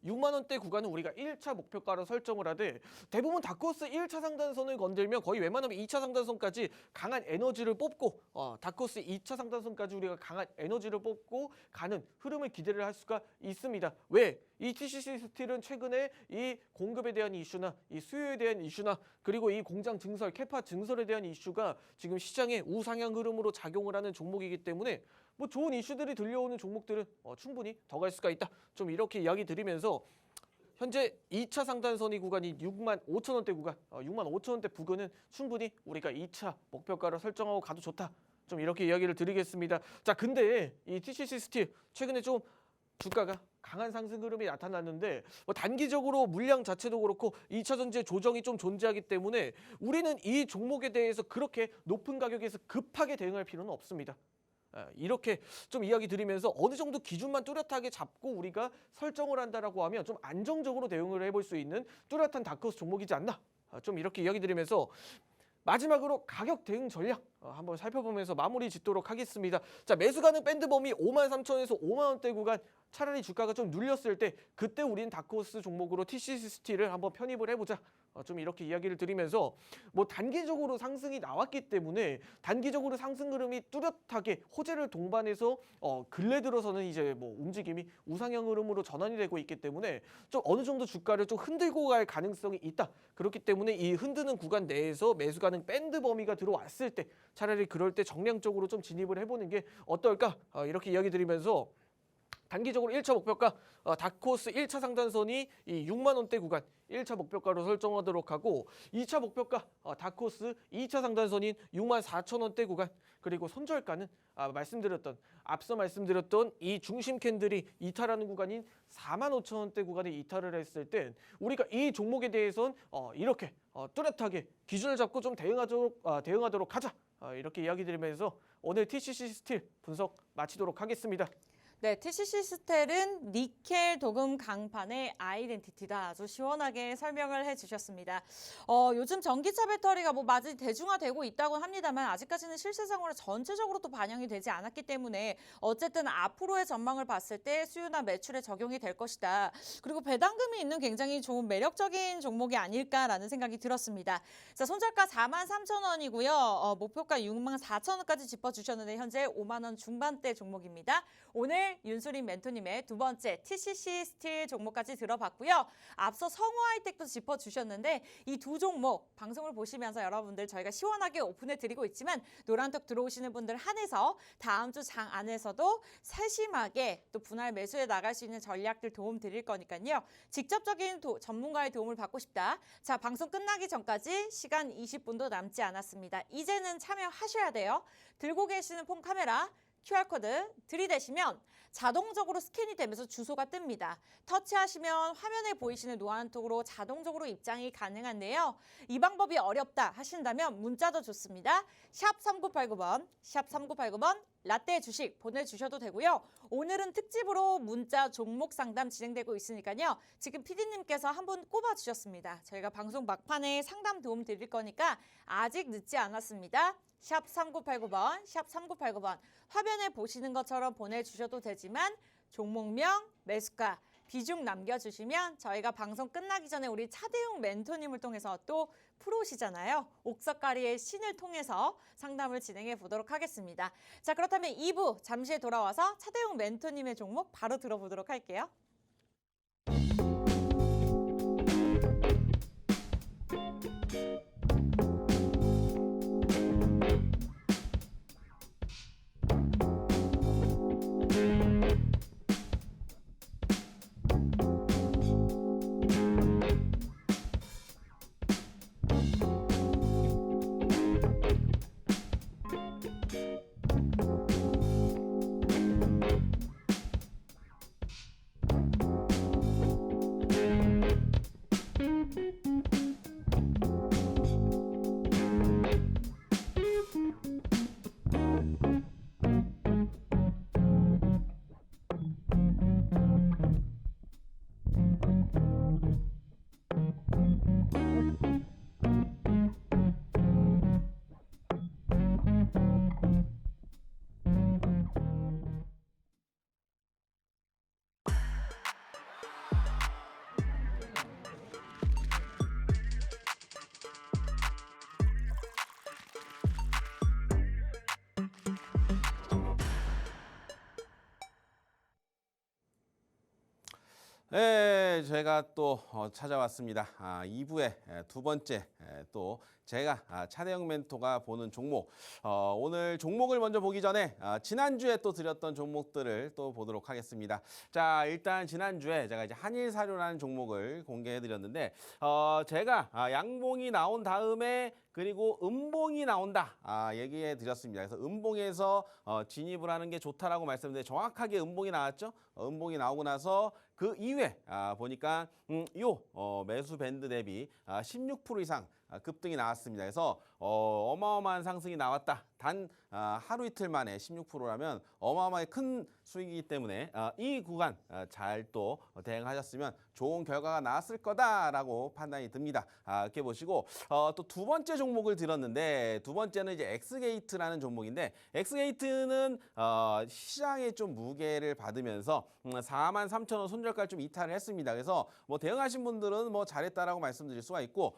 6만 원대 구간은 우리가 1차 목표가로 설정을 하되 대부분 다크호스 1차 상단선을 건들면 거의 웬만하면 2차 상단선까지 강한 에너지를 뽑고 다크호스 2차 상단선까지 우리가 강한 에너지를 뽑고 가는 흐름을 기대를 할 수가 있습니다. 왜? 이 TCC 스틸은 최근에 이 공급에 대한 이슈나 이 수요에 대한 이슈나 그리고 이 공장 증설, 캐파 증설에 대한 이슈가 지금 시장에 우상향 흐름으로 작용을 하는 종목이기 때문에 뭐 좋은 이슈들이 들려오는 종목들은 충분히 더 갈 수가 있다. 좀 이렇게 이야기 드리면서 현재 2차 상단선이 구간이 6만 5천 원대 구간, 6만 5천 원대 부근은 충분히 우리가 2차 목표가로 설정하고 가도 좋다. 좀 이렇게 이야기를 드리겠습니다. 자, 근데 이 TCC 스틸 최근에 좀 주가가 강한 상승 흐름이 나타났는데 단기적으로 물량 자체도 그렇고 2차 전지의 조정이 좀 존재하기 때문에 우리는 이 종목에 대해서 그렇게 높은 가격에서 급하게 대응할 필요는 없습니다. 이렇게 좀 이야기 드리면서 어느 정도 기준만 뚜렷하게 잡고 우리가 설정을 한다라고 하면 좀 안정적으로 대응을 해볼 수 있는 뚜렷한 다크호스 종목이지 않나. 좀 이렇게 이야기 드리면서 마지막으로 가격 대응 전략 한번 살펴보면서 마무리 짓도록 하겠습니다. 자, 매수 가능 밴드 범위 53,000원에서 5만 원대 구간 차라리 주가가 좀 눌렸을 때 그때 우리는 다크호스 종목으로 TCC 스틸을 한번 편입을 해보자. 좀 이렇게 이야기를 드리면서 뭐 단기적으로 상승이 나왔기 때문에 단기적으로 상승 흐름이 뚜렷하게 호재를 동반해서 근래 들어서는 이제 뭐 움직임이 우상향 흐름으로 전환이 되고 있기 때문에 좀 어느 정도 주가를 좀 흔들고 갈 가능성이 있다. 그렇기 때문에 이 흔드는 구간 내에서 매수 가능 밴드 범위가 들어왔을 때 차라리 그럴 때 정량적으로 좀 진입을 해보는 게 어떨까? 이렇게 이야기 드리면서 단기적으로 1차 목표가 다크호스 1차 상단선이 이 6만 원대 구간 1차 목표가로 설정하도록 하고 2차 목표가 다크호스 2차 상단선인 6만 4천 원대 구간 그리고 손절가는 앞서 말씀드렸던 이 중심 캔들이 이탈하는 구간인 4만 5천 원대 구간에 이탈을 했을 땐 우리가 이 종목에 대해서는 이렇게 뚜렷하게 기준을 잡고 좀 대응하도록 하자. 이렇게 이야기 드리면서 오늘 TCC 스틸 분석 마치도록 하겠습니다. 네, TCC 스텔은 니켈 도금 강판의 아이덴티티다. 아주 시원하게 설명을 해주셨습니다. 요즘 전기차 배터리가 뭐 많이 대중화되고 있다고 합니다만 아직까지는 실세상으로 전체적으로 또 반영이 되지 않았기 때문에 어쨌든 앞으로의 전망을 봤을 때 수요나 매출에 적용이 될 것이다. 그리고 배당금이 있는 굉장히 좋은 매력적인 종목이 아닐까라는 생각이 들었습니다. 자, 손절가 43,000원이고요. 목표가 64,000원까지 짚어주셨는데 현재 5만 원 중반대 종목입니다. 오늘 윤수린 멘토님의 두 번째 TCC 스틸 종목까지 들어봤고요. 앞서 성우 하이텍도 짚어주셨는데 이 두 종목 방송을 보시면서 여러분들 저희가 시원하게 오픈해드리고 있지만 노란톡 들어오시는 분들 한해서 다음 주 장 안에서도 세심하게 또 분할 매수에 나갈 수 있는 전략들 도움 드릴 거니까요. 직접적인 전문가의 도움을 받고 싶다. 자, 방송 끝나기 전까지 시간 20분도 남지 않았습니다. 이제는 참여하셔야 돼요. 들고 계시는 폰 카메라 QR코드 들이대시면 자동적으로 스캔이 되면서 주소가 뜹니다. 터치하시면 화면에 보이시는 노안톡으로 자동적으로 입장이 가능한데요. 이 방법이 어렵다 하신다면 문자도 좋습니다. 샵 3989번, 샵 3989번 라떼 주식 보내주셔도 되고요. 오늘은 특집으로 문자 종목 상담 진행되고 있으니까요. 지금 PD님께서 한 분 꼽아주셨습니다. 저희가 방송 막판에 상담 도움 드릴 거니까 아직 늦지 않았습니다. 샵 3989번, 샵 3989번 화면에 보시는 것처럼 보내주셔도 되지만 종목명, 매수가, 비중 남겨주시면 저희가 방송 끝나기 전에 우리 차대웅 멘토님을 통해서 또 프로시잖아요. 옥석가리의 신을 통해서 상담을 진행해 보도록 하겠습니다. 자, 그렇다면 2부 잠시 후에 돌아와서 차대웅 멘토님의 종목 바로 들어보도록 할게요. 네, 제가 또 찾아왔습니다. 2부의 두 번째 또 제가 차대영 멘토가 보는 종목. 오늘 종목을 먼저 보기 전에 지난주에 또 드렸던 종목들을 또 보도록 하겠습니다. 자, 일단 지난주에 제가 이제 한일사료라는 종목을 공개해드렸는데 제가 양봉이 나온 다음에 그리고 음봉이 나온다 얘기해 드렸습니다. 그래서 음봉에서 진입을 하는 게 좋다라고 말씀드렸는데 정확하게 음봉이 나왔죠. 음봉이 나오고 나서 그 이후에 보니까 매수 밴드 대비 16% 이상 급등이 나왔습니다. 그래서 어마어마한 상승이 나왔다. 단 하루 이틀 만에 16%라면 어마어마하게 큰 수익이기 때문에 이 구간 잘 또 대응하셨으면 좋은 결과가 나왔을 거다라고 판단이 듭니다. 이렇게 보시고 또 두 번째 종목을 들었는데 두 번째는 이제 엑스게이트라는 종목인데 엑스게이트는 시장에 좀 무게를 받으면서 43,000원 손절가를 좀 이탈을 했습니다. 그래서 뭐 대응하신 분들은 뭐 잘했다라고 말씀드릴 수가 있고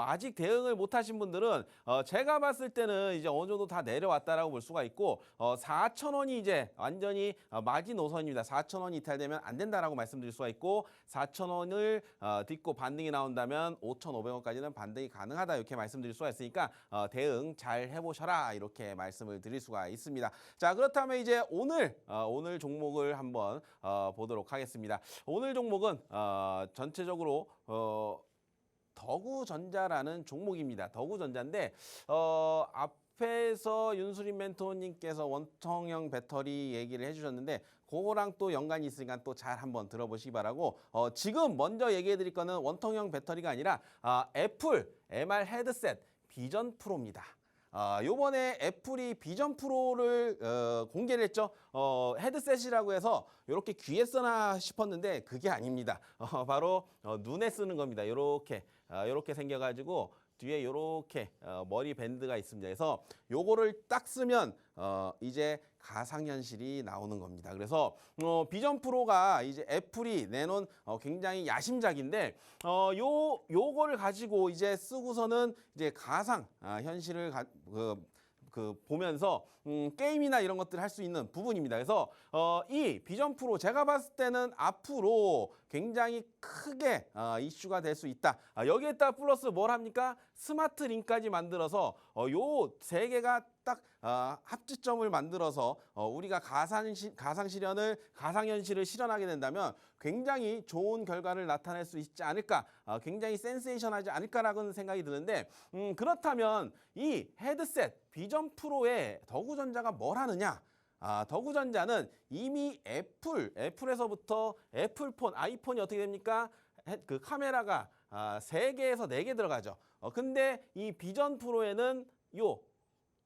아직 대응을 못하신 분들은 제가 봤을 때는 이제 어느 정도 다 내려왔다라고 볼 수가 있고 4,000원이 이제 완전히 마지노선입니다. 4,000원이 이탈되면 안 된다라고 말씀드릴 수가 있고 4,000원을 딛고 반등이 나온다면 5,500원까지는 반등이 가능하다 이렇게 말씀드릴 수가 있으니까 대응 잘 해보셔라 이렇게 말씀을 드릴 수가 있습니다. 자, 그렇다면 이제 오늘 종목을 한번 보도록 하겠습니다. 오늘 종목은 전체적으로 더구전자라는 종목입니다. 더구전자인데 앞에서 윤수린 멘토님께서 원통형 배터리 얘기를 해주셨는데 그거랑 또 연관이 있으니까 또 잘 한번 들어보시기 바라고 지금 먼저 얘기해 드릴 거는 원통형 배터리가 아니라 애플 MR 헤드셋 비전 프로입니다. 요번에 애플이 비전 프로를 공개를 했죠. 헤드셋이라고 해서 이렇게 귀에 쓰나 싶었는데 그게 아닙니다. 바로 눈에 쓰는 겁니다. 요렇게 생겨가지고 뒤에 이렇게 머리 밴드가 있습니다. 그래서 요거를 딱 쓰면 이제 가상현실이 나오는 겁니다. 그래서 비전 프로가 이제 애플이 내놓은 굉장히 야심작인데 요거를 가지고 이제 쓰고서는 이제 가상 현실을 보면서 게임이나 이런 것들을 할 수 있는 부분입니다. 그래서 이 비전 프로 제가 봤을 때는 앞으로 굉장히 크게 이슈가 될 수 있다. 여기에다 플러스 뭘 합니까? 스마트 링까지 만들어서 요 세 개가 딱 합지점을 만들어서 우리가 가상현실을 실현하게 된다면 굉장히 좋은 결과를 나타낼 수 있지 않을까, 굉장히 센세이션하지 않을까라는 생각이 드는데 그렇다면 이 헤드셋 비전 프로의 더구전자가 뭘 하느냐? 더구전자는 이미 애플에서부터 애플폰, 아이폰이 어떻게 됩니까? 그 카메라가 3개에서 4개 들어가죠. 근데 이 비전 프로에는 요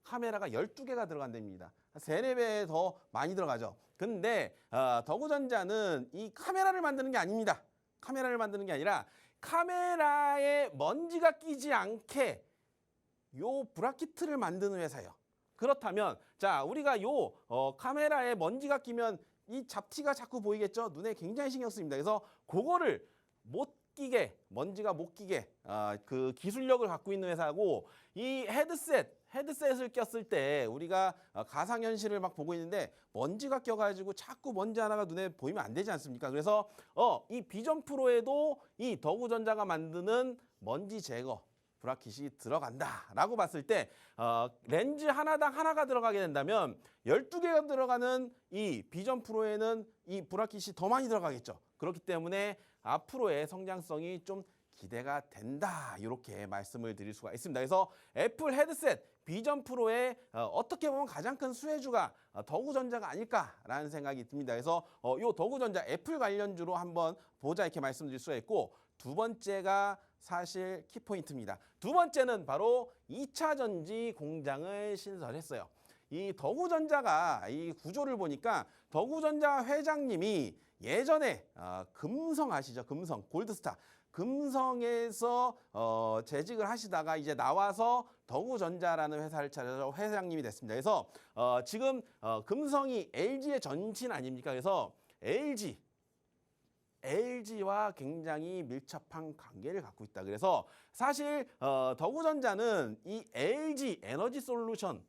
카메라가 12개가 들어간답니다. 3, 4배 더 많이 들어가죠. 근데 더구전자는 이 카메라를 만드는 게 아닙니다. 카메라를 만드는 게 아니라 카메라에 먼지가 끼지 않게 요 브라키트를 만드는 회사예요. 그렇다면 자, 우리가 요 카메라에 먼지가 끼면 이 잡티가 자꾸 보이겠죠. 눈에 굉장히 신경 쓰입니다. 그래서 그거를 못 끼게, 먼지가 못 끼게 그 기술력을 갖고 있는 회사고, 이 헤드셋을 꼈을 때 우리가 가상현실을 막 보고 있는데 먼지가 껴가지고 자꾸 먼지 하나가 눈에 보이면 안 되지 않습니까? 그래서 이 비전 프로에도 이 더구전자가 만드는 먼지 제거 브라킷이 들어간다라고 봤을 때 렌즈 하나당 하나가 들어가게 된다면 12개가 들어가는 이 비전 프로에는 이 브라킷이 더 많이 들어가겠죠. 그렇기 때문에 앞으로의 성장성이 좀 기대가 된다, 이렇게 말씀을 드릴 수가 있습니다. 그래서 애플 헤드셋 비전 프로의 어떻게 보면 가장 큰 수혜주가 더구전자가 아닐까라는 생각이 듭니다. 그래서 요 더구전자 애플 관련주로 한번 보자 이렇게 말씀드릴 수가 있고, 두 번째가 사실 키포인트입니다. 두 번째는 바로 2차 전지 공장을 신설했어요. 이 더구전자가 이 구조를 보니까 더구전자 회장님이 예전에 금성 아시죠? 금성, 골드스타. 금성에서 재직을 하시다가 이제 나와서 더구전자라는 회사를 차려서 회장님이 됐습니다. 그래서 지금 금성이 LG의 전신 아닙니까? 그래서 LG와 굉장히 밀접한 관계를 갖고 있다. 그래서 사실 더구전자는 이 LG 에너지 솔루션과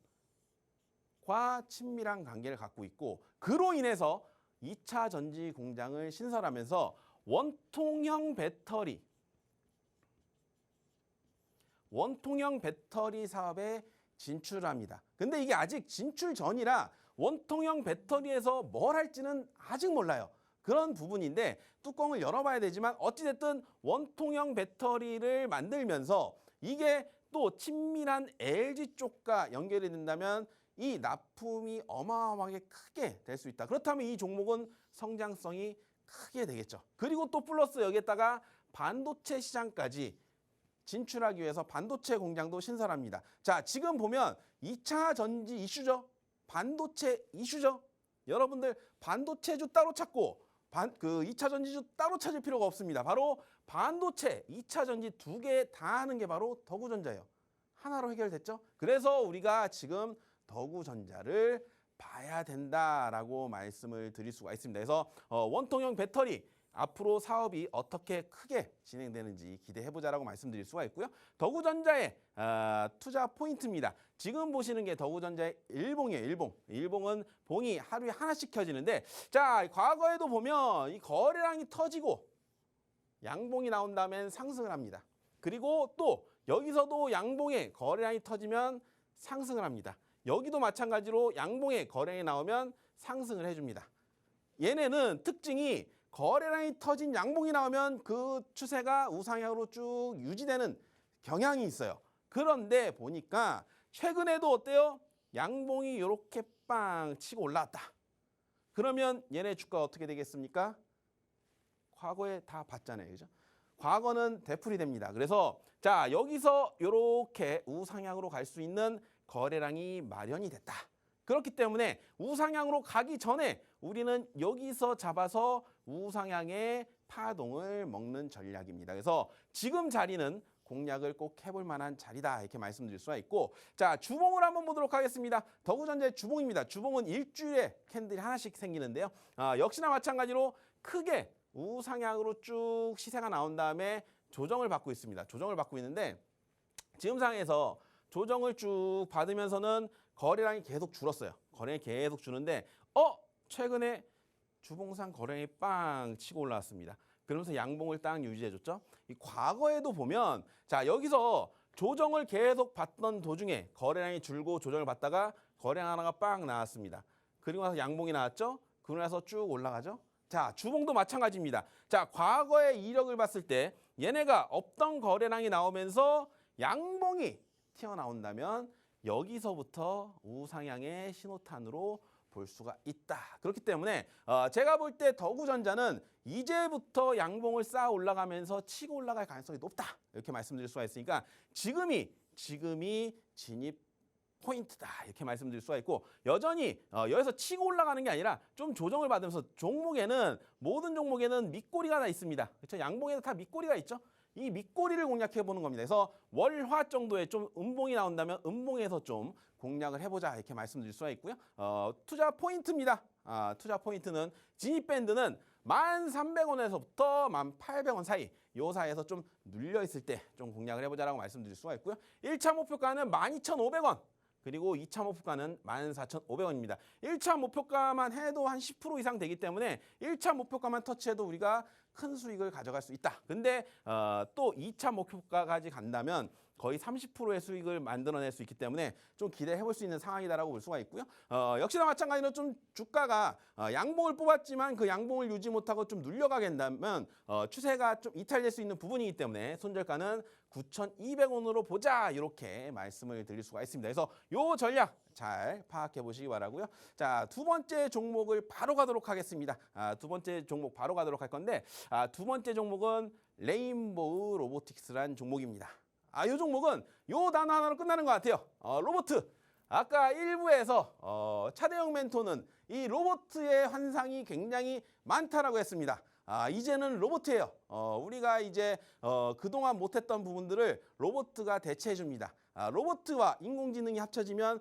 친밀한 관계를 갖고 있고, 그로 인해서 2차 전지 공장을 신설하면서 원통형 배터리 사업에 진출합니다. 근데 이게 아직 진출 전이라 원통형 배터리에서 뭘 할지는 아직 몰라요. 그런 부분인데 뚜껑을 열어봐야 되지만 어찌됐든 원통형 배터리를 만들면서 이게 또 친밀한 LG 쪽과 연결이 된다면 이 납품이 어마어마하게 크게 될 수 있다. 그렇다면 이 종목은 성장성이 크게 되겠죠. 그리고 또 플러스 여기에다가 반도체 시장까지 진출하기 위해서 반도체 공장도 신설합니다. 자, 지금 보면 2차 전지 이슈죠. 반도체 이슈죠. 여러분들 반도체주 따로 찾고 그 2차 전지주 따로 찾을 필요가 없습니다. 바로 반도체 2차 전지 두 개 다 하는 게 바로 더구전자예요. 하나로 해결됐죠. 그래서 우리가 지금 더구전자를 봐야 된다라고 말씀을 드릴 수가 있습니다. 그래서 원통형 배터리 앞으로 사업이 어떻게 크게 진행되는지 기대해보자라고 말씀드릴 수가 있고요. 더구전자의 투자 포인트입니다. 지금 보시는 게 더구전자의 일봉이에요. 일봉. 일봉은 봉이 하루에 하나씩 켜지는데 자, 과거에도 보면 이 거래량이 터지고 양봉이 나온 다음엔 상승을 합니다. 그리고 또 여기서도 양봉에 거래량이 터지면 상승을 합니다. 여기도 마찬가지로 양봉에 거래량이 나오면 상승을 해줍니다. 얘네는 특징이 거래량이 터진 양봉이 나오면 그 추세가 우상향으로 쭉 유지되는 경향이 있어요. 그런데 보니까 최근에도 어때요? 양봉이 이렇게 빵 치고 올라왔다. 그러면 얘네 주가 어떻게 되겠습니까? 과거에 다 봤잖아요. 그죠? 과거는 되풀이 됩니다. 그래서 자, 여기서 이렇게 우상향으로 갈 수 있는 거래량이 마련이 됐다. 그렇기 때문에 우상향으로 가기 전에 우리는 여기서 잡아서 우상향의 파동을 먹는 전략입니다. 그래서 지금 자리는 공략을 꼭 해볼 만한 자리다 이렇게 말씀드릴 수가 있고 자, 주봉을 한번 보도록 하겠습니다. 더구전자의 주봉입니다. 주봉은 일주일에 캔들이 하나씩 생기는데요. 역시나 마찬가지로 크게 우상향으로 쭉 시세가 나온 다음에 조정을 받고 있습니다. 조정을 받고 있는데 지금 상황에서 조정을 쭉 받으면서는 거래량이 계속 줄었어요. 거래량이 계속 주는데 최근에 주봉상 거래량이 빵 치고 올라왔습니다. 그러면서 양봉을 딱 유지해줬죠. 이 과거에도 보면 자, 여기서 조정을 계속 받던 도중에 거래량이 줄고 조정을 받다가 거래량 하나가 빵 나왔습니다. 그리고 나서 양봉이 나왔죠. 그러고 나서 쭉 올라가죠. 자, 주봉도 마찬가지입니다. 자, 과거의 이력을 봤을 때 얘네가 없던 거래량이 나오면서 양봉이 튀어나온다면 여기서부터 우상향의 신호탄으로 볼 수가 있다. 그렇기 때문에 제가 볼 때 더구전자는 이제부터 양봉을 쌓아 올라가면서 치고 올라갈 가능성이 높다. 이렇게 말씀드릴 수가 있으니까 지금이 진입 포인트다. 이렇게 말씀드릴 수가 있고 여전히 여기서 치고 올라가는 게 아니라 좀 조정을 받으면서 모든 종목에는 밑꼬리가 다 있습니다. 그렇죠? 양봉에도 다 밑꼬리가 있죠. 이 밑꼬리를 공략해 보는 겁니다. 그래서 월화 정도에 좀 음봉이 나온다면 음봉에서 좀 공략을 해보자 이렇게 말씀드릴 수가 있고요. 투자 포인트입니다. 투자 포인트는 진입 밴드는 1,300원에서부터 1,800원 사이 요 사이에서 좀 눌려 있을 때 좀 공략을 해보자라고 말씀드릴 수가 있고요. 1차 목표가는 12,500원. 그리고 2차 목표가는 14,500원입니다. 1차 목표가만 해도 한 10% 이상 되기 때문에 1차 목표가만 터치해도 우리가 큰 수익을 가져갈 수 있다. 근데 또 2차 목표가까지 간다면 거의 30%의 수익을 만들어낼 수 있기 때문에 좀 기대해 볼 수 있는 상황이다라고 볼 수가 있고요. 역시나 마찬가지로 좀 주가가 양봉을 뽑았지만 그 양봉을 유지 못하고 좀 눌려가게 된다면 추세가 좀 이탈될 수 있는 부분이기 때문에 손절가는 9,200원으로 보자 이렇게 말씀을 드릴 수가 있습니다. 그래서 요 전략 잘 파악해 보시기 바라고요. 자, 두 번째 종목을 바로 가도록 하겠습니다. 두 번째 종목 바로 가도록 할 건데 두 번째 종목은 레인보우 로보틱스란 종목입니다. 이 종목은 요 단어 하나로 끝나는 것 같아요. 로보트. 아까 1부에서 차대영 멘토는 이 로보트의 환상이 굉장히 많다라고 했습니다. 이제는 로봇이에요. 우리가 이제 그동안 못했던 부분들을 로봇가 대체해 줍니다. 로봇과 인공지능이 합쳐지면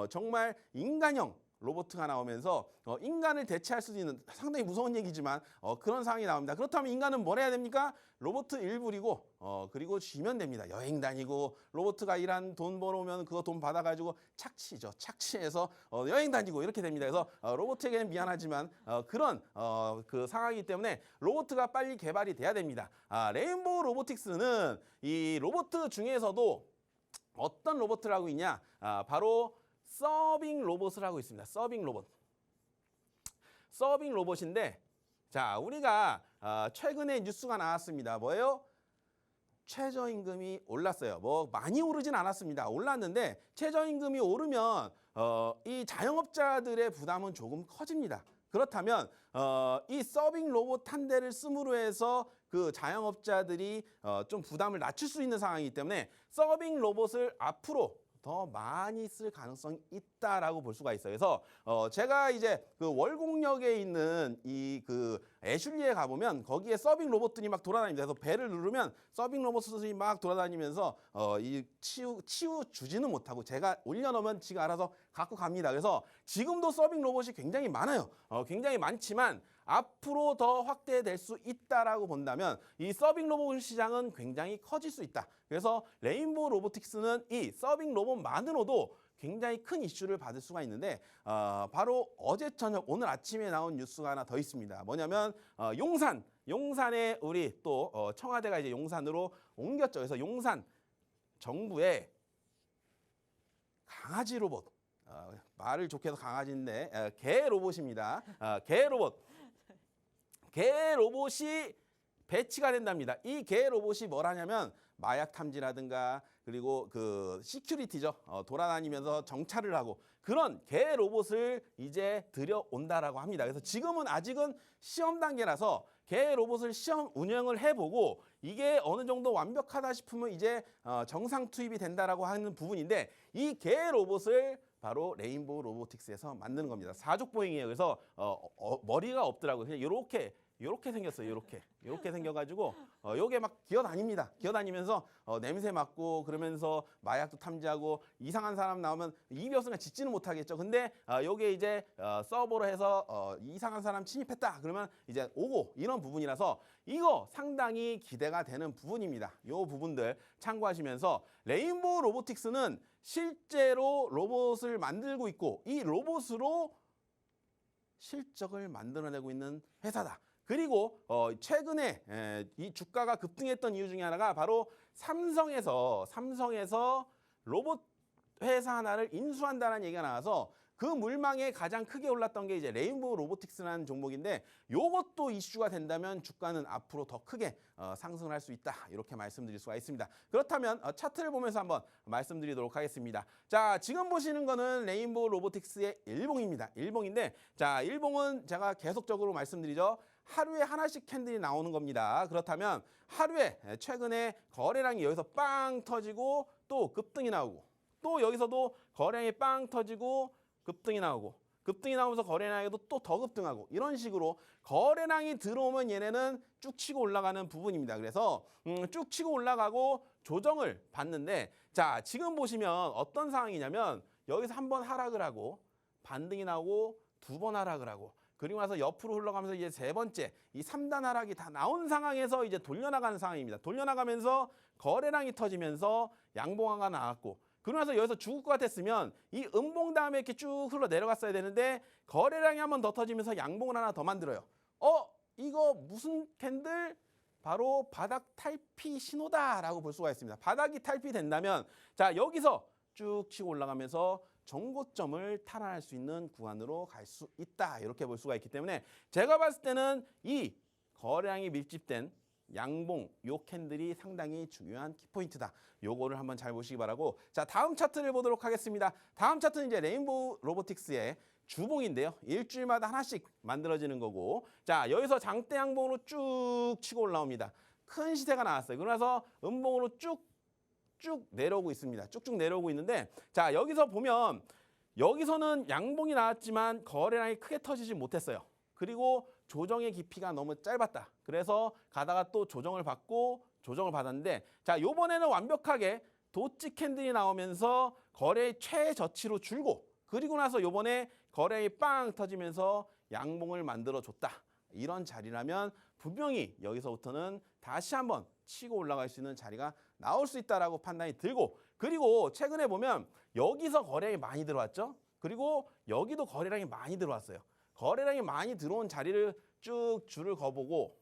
정말 인간형 로봇가 나오면서 인간을 대체할 수도 있는 상당히 무서운 얘기지만 그런 상황이 나옵니다. 그렇다면 인간은 뭘 해야 됩니까? 로봇 일부리고 그리고 쉬면 됩니다. 여행 다니고 로봇가 일한 돈 벌어오면 그거 돈 받아가지고 착취죠. 착취해서 여행 다니고 이렇게 됩니다. 그래서 로봇에게는 미안하지만 그런 그 상황이기 때문에 로봇가 빨리 개발이 돼야 됩니다. 레인보우 로보틱스는 이 로봇 중에서도 어떤 로봇을 하고 있냐? 바로 서빙 로봇을 하고 있습니다. 서빙 로봇. 서빙 로봇인데 자, 우리가 최근에 뉴스가 나왔습니다. 뭐예요? 최저임금이 올랐어요. 뭐 많이 오르진 않았습니다. 올랐는데 최저임금이 오르면 이 자영업자들의 부담은 조금 커집니다. 그렇다면 이 서빙 로봇 한 대를 씀으로 해서 그 자영업자들이 좀 부담을 낮출 수 있는 상황이기 때문에 서빙 로봇을 앞으로 더 많이 쓸 가능성이 있다라고 볼 수가 있어요. 그래서 제가 이제 그 월곡역에 있는 이 그 애슐리에 가보면 거기에 서빙 로봇들이 막 돌아다닙니다. 그래서 배를 누르면 서빙 로봇들이 막 돌아다니면서 이 치우 주지는 못하고 제가 올려놓으면 지가 알아서 갖고 갑니다. 그래서 지금도 서빙 로봇이 굉장히 많아요. 굉장히 많지만 앞으로 더 확대될 수 있다라고 본다면 이 서빙 로봇 시장은 굉장히 커질 수 있다. 그래서 레인보우 로보틱스는 이 서빙 로봇만으로도 굉장히 큰 이슈를 받을 수가 있는데 바로 어제 저녁 오늘 아침에 나온 뉴스가 하나 더 있습니다. 뭐냐면 용산에 우리 또 청와대가 이제 용산으로 옮겼죠. 그래서 용산 정부에 강아지 로봇 말을 좋게 해서 강아지인데 개 로봇입니다. 개 로봇이 배치가 된답니다. 이 개 로봇이 뭘 하냐면 마약 탐지라든가 그리고 그 시큐리티죠. 돌아다니면서 정찰을 하고 그런 개 로봇을 이제 들여온다라고 합니다. 그래서 지금은 아직은 시험 단계라서 개 로봇을 시험 운영을 해보고 이게 어느 정도 완벽하다 싶으면 이제 정상 투입이 된다라고 하는 부분인데 이 개 로봇을 바로 레인보우 로보틱스에서 만드는 겁니다. 사족보행이에요. 그래서 머리가 없더라고요. 그냥 요렇게 생겼어요. 요렇게 생겨가지고 요게 막 기어다닙니다. 기어다니면서 냄새 맡고 그러면서 마약도 탐지하고 이상한 사람 나오면 입이 없으니까 짖지는 못하겠죠. 근데 요게 이제 서버로 해서 이상한 사람 침입했다 그러면 이제 오고 이런 부분이라서 이거 상당히 기대가 되는 부분입니다. 요 부분들 참고하시면서 레인보우 로보틱스는 실제로 로봇을 만들고 있고 이 로봇으로 실적을 만들어내고 있는 회사다. 그리고 최근에 이 주가가 급등했던 이유 중에 하나가 바로 삼성에서 로봇 회사 하나를 인수한다는 얘기가 나와서 그 물망에 가장 크게 올랐던 게 이제 레인보우 로보틱스라는 종목인데 요것도 이슈가 된다면 주가는 앞으로 더 크게 상승을 할 수 있다. 이렇게 말씀드릴 수가 있습니다. 그렇다면 차트를 보면서 한번 말씀드리도록 하겠습니다. 자, 지금 보시는 거는 레인보우 로보틱스의 일봉입니다. 일봉인데 자, 일봉은 제가 계속적으로 말씀드리죠. 하루에 하나씩 캔들이 나오는 겁니다. 그렇다면 하루에 최근에 거래량이 여기서 빵 터지고 또 급등이 나오고 또 여기서도 거래량이 빵 터지고 급등이 나오고 급등이 나오면서 거래량에도 또 더 급등하고 이런 식으로 거래량이 들어오면 얘네는 쭉 치고 올라가는 부분입니다. 그래서 쭉 치고 올라가고 조정을 받는데 자, 지금 보시면 어떤 상황이냐면 여기서 한 번 하락을 하고 반등이 나오고 두 번 하락을 하고 그리고 나서 옆으로 흘러가면서 이제 세 번째 이 3단 하락이 다 나온 상황에서 이제 돌려나가는 상황입니다. 돌려나가면서 거래량이 터지면서 양봉화가 나왔고 그러고 나서 여기서 죽을 것 같았으면 이 음봉 다음에 이렇게 쭉 흘러 내려갔어야 되는데 거래량이 한 번 더 터지면서 양봉을 하나 더 만들어요. 이거 무슨 캔들? 바로 바닥 탈피 신호다라고 볼 수가 있습니다. 바닥이 탈피된다면 자, 여기서 쭉 치고 올라가면서 정고점을 탈환할 수 있는 구간으로 갈 수 있다. 이렇게 볼 수가 있기 때문에 제가 봤을 때는 이 거래량이 밀집된 양봉 요 캔들이 상당히 중요한 키포인트다. 요거를 한번 잘 보시기 바라고 자, 다음 차트를 보도록 하겠습니다. 다음 차트는 이제 레인보우 로보틱스의 주봉인데요. 일주일마다 하나씩 만들어지는 거고 자, 여기서 장대 양봉으로 쭉 치고 올라옵니다. 큰 시세가 나왔어요. 그러면서 음봉으로 쭉 내려오고 있습니다. 쭉쭉 내려오고 있는데 자, 여기서 보면 여기서는 양봉이 나왔지만 거래량이 크게 터지지 못했어요. 그리고 조정의 깊이가 너무 짧았다. 그래서 가다가 또 조정을 받고 조정을 받았는데 자, 요번에는 완벽하게 도치 캔들이 나오면서 거래의 최저치로 줄고 그리고 나서 요번에 거래량이 빵 터지면서 양봉을 만들어줬다. 이런 자리라면 분명히 여기서부터는 다시 한번 치고 올라갈 수 있는 자리가 나올 수 있다라고 판단이 들고, 그리고 최근에 보면 여기서 거래량이 많이 들어왔죠. 그리고 여기도 거래량이 많이 들어왔어요. 거래량이 많이 들어온 자리를 쭉 줄을 거보고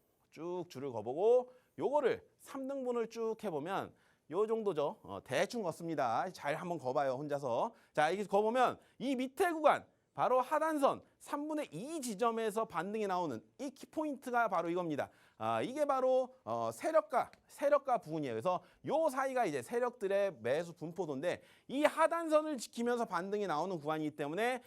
요거를 3등분을 쭉 해보면 요 정도죠. 대충 걷습니다. 잘 한번 거봐요, 혼자서. 자, 이렇게 거보면 이 밑에 구간, 바로 하단선 3분의 2 지점에서 반등이 나오는 이 키포인트가 바로 이겁니다. 이게 바로 세력가 부분이에요. 그래서 요 사이가 이제 세력들의 매수 분포도인데, 이 하단선을 지키면서 반등이 나오는 구간이기 때문에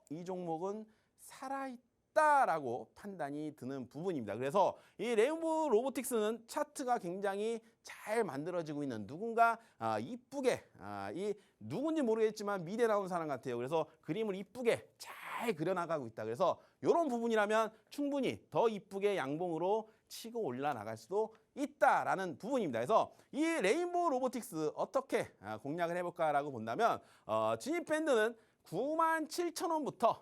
이 종목은 살아있다라고 판단이 드는 부분입니다. 그래서 이 레인보우 로보틱스는 차트가 굉장히 잘 만들어지고 있는, 누군가 이쁘게 이 누군지 모르겠지만 미대 나온 사람 같아요. 그래서 그림을 이쁘게 잘 그려나가고 있다. 그래서 이런 부분이라면 충분히 더 이쁘게 양봉으로 치고 올라나갈 수도 있다라는 부분입니다. 그래서 이 레인보우 로보틱스 어떻게 공략을 해볼까라고 본다면 진입 밴드는 97,000원부터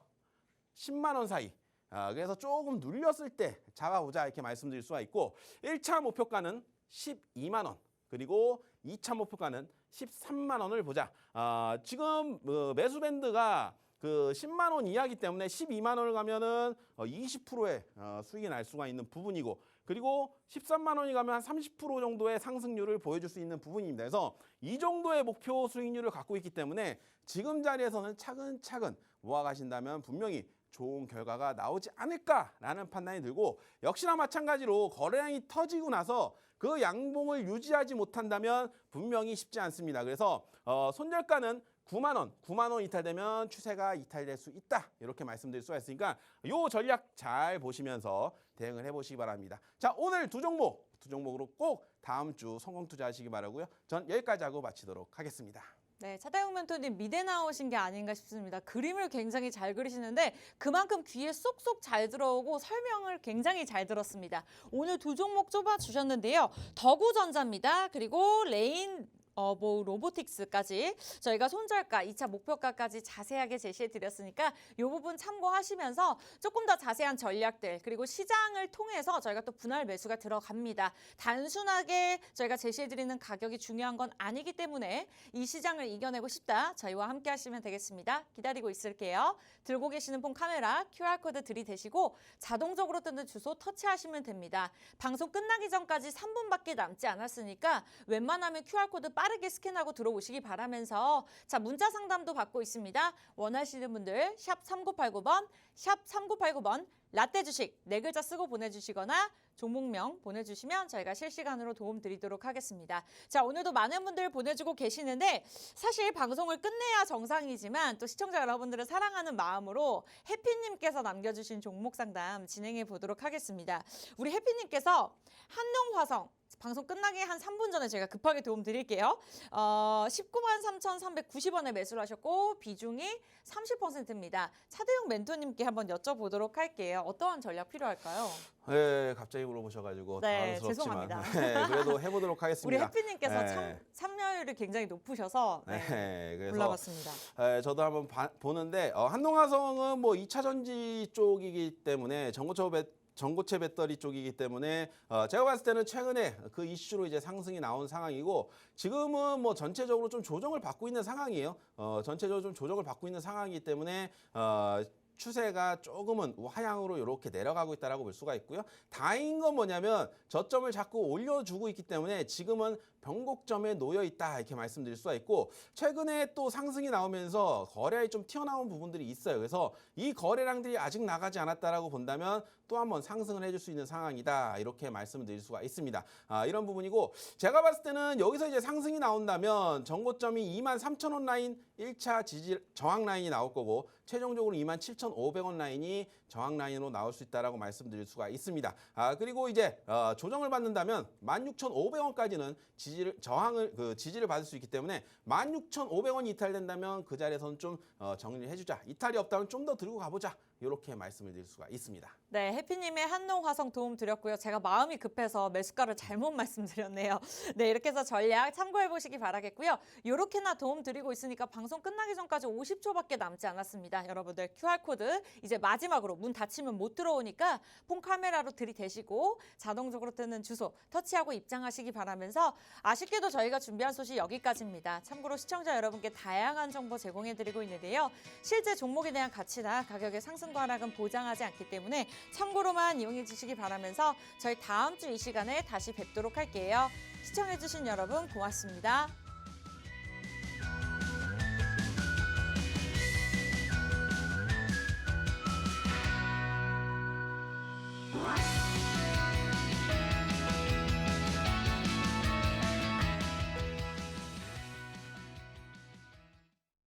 10만 원 사이. 그래서 조금 눌렸을 때 잡아보자 이렇게 말씀드릴 수가 있고, 1차 목표가는 12만 원, 그리고 2차 목표가는 13만 원을 보자. 지금 매수 밴드가 그 10만 원 이하기 때문에 12만 원을 가면은 20%의 수익이 날 수가 있는 부분이고, 그리고 13만 원이 가면 한 30% 정도의 상승률을 보여줄 수 있는 부분입니다. 그래서 이 정도의 목표 수익률을 갖고 있기 때문에 지금 자리에서는 차근차근 모아가신다면 분명히 좋은 결과가 나오지 않을까라는 판단이 들고, 역시나 마찬가지로 거래량이 터지고 나서 그 양봉을 유지하지 못한다면 분명히 쉽지 않습니다. 그래서 손절가는 9만 원 이탈되면 추세가 이탈될 수 있다. 이렇게 말씀드릴 수가 있으니까 요 전략 잘 보시면서 대응을 해보시기 바랍니다. 자, 오늘 두 종목으로 꼭 다음 주 성공 투자하시기 바라고요. 전 여기까지 하고 마치도록 하겠습니다. 네, 차다용 멘토님 미대 나오신 게 아닌가 싶습니다. 그림을 굉장히 잘 그리시는데 그만큼 귀에 쏙쏙 잘 들어오고 설명을 굉장히 잘 들었습니다. 오늘 두 종목 좁아주셨는데요. 더구전자입니다. 그리고 레인보우 로보틱스까지 저희가 손절가, 2차 목표가까지 자세하게 제시해 드렸으니까 이 부분 참고하시면서 조금 더 자세한 전략들, 그리고 시장을 통해서 저희가 또 분할 매수가 들어갑니다. 단순하게 저희가 제시해 드리는 가격이 중요한 건 아니기 때문에 이 시장을 이겨내고 싶다, 저희와 함께 하시면 되겠습니다. 기다리고 있을게요. 들고 계시는 폰 카메라 QR코드 들이대시고 자동적으로 뜨는 주소 터치하시면 됩니다. 방송 끝나기 전까지 3분밖에 남지 않았으니까 웬만하면 QR코드 빠르게 스캔하고 들어오시기 바라면서, 자, 문자 상담도 받고 있습니다. 원하시는 분들 샵 3989번 라떼 주식 4글자 쓰고 보내주시거나 종목명 보내주시면 저희가 실시간으로 도움 드리도록 하겠습니다. 자, 오늘도 많은 분들 보내주고 계시는데 사실 방송을 끝내야 정상이지만 또 시청자 여러분들을 사랑하는 마음으로 해피님께서 남겨주신 종목 상담 진행해 보도록 하겠습니다. 우리 해피님께서 한농화성 방송 끝나기 한 3분 전에 제가 급하게 도움 드릴게요. 19만 3,390원에 매수를 하셨고 비중이 30%입니다. 차대용 멘토님께 한번 여쭤보도록 할게요. 어떠한 전략 필요할까요? 네, 갑자기 물어보셔가지고 네, 당황스럽지만 죄송합니다. 네, 그래도 해보도록 하겠습니다. 우리 해피님께서 네. 참여율이 굉장히 높으셔서 그래서 골라봤습니다. 저도 한번 보는데 한농화성은 뭐 2차 전지 쪽이기 때문에 전고체 배터리 쪽이기 때문에 제가 봤을 때는 최근에 그 이슈로 이제 상승이 나온 상황이고, 지금은 뭐 전체적으로 좀 조정을 받고 있는 상황이에요. 전체적으로 좀 조정을 받고 있는 상황이기 때문에 추세가 조금은 하향으로 이렇게 내려가고 있다라고 볼 수가 있고요. 다행인 건 뭐냐면 저점을 자꾸 올려주고 있기 때문에 지금은 변곡점에 놓여 있다 이렇게 말씀드릴 수가 있고, 최근에 또 상승이 나오면서 거래량이 좀 튀어나온 부분들이 있어요. 그래서 이 거래량들이 아직 나가지 않았다라고 본다면 또 한번 상승을 해줄 수 있는 상황이다 이렇게 말씀드릴 수가 있습니다. 이런 부분이고, 제가 봤을 때는 여기서 이제 상승이 나온다면 전고점이 23,000원 라인 1차 저항 라인이 나올 거고, 최종적으로 27,500원 라인이 저항 라인으로 나올 수 있다라고 말씀드릴 수가 있습니다. 그리고 이제 조정을 받는다면 16,500원까지는 지지를 받을 수 있기 때문에 16,500원이 이탈된다면 그 자리에서는 좀 정리를 해주자. 이탈이 없다면 좀 더 들고 가보자. 이렇게 말씀을 드릴 수가 있습니다. 네, 해피님의 한농화성 도움 드렸고요. 제가 마음이 급해서 매수가를 잘못 말씀드렸네요. 네, 이렇게 해서 전략 참고해 보시기 바라겠고요. 이렇게나 도움 드리고 있으니까 방송 끝나기 전까지 50초밖에 남지 않았습니다. 여러분들 QR코드 이제 마지막으로 문 닫히면 못 들어오니까 폰 카메라로 들이대시고 자동적으로 뜨는 주소 터치하고 입장하시기 바라면서 아쉽게도 저희가 준비한 소식 여기까지입니다. 참고로 시청자 여러분께 다양한 정보 제공해 드리고 있는데요. 실제 종목에 대한 가치나 가격의 상승과 하락은 보장하지 않기 때문에 참고로만 이용해 주시기 바라면서 저희 다음 주 이 시간에 다시 뵙도록 할게요. 시청해 주신 여러분 고맙습니다.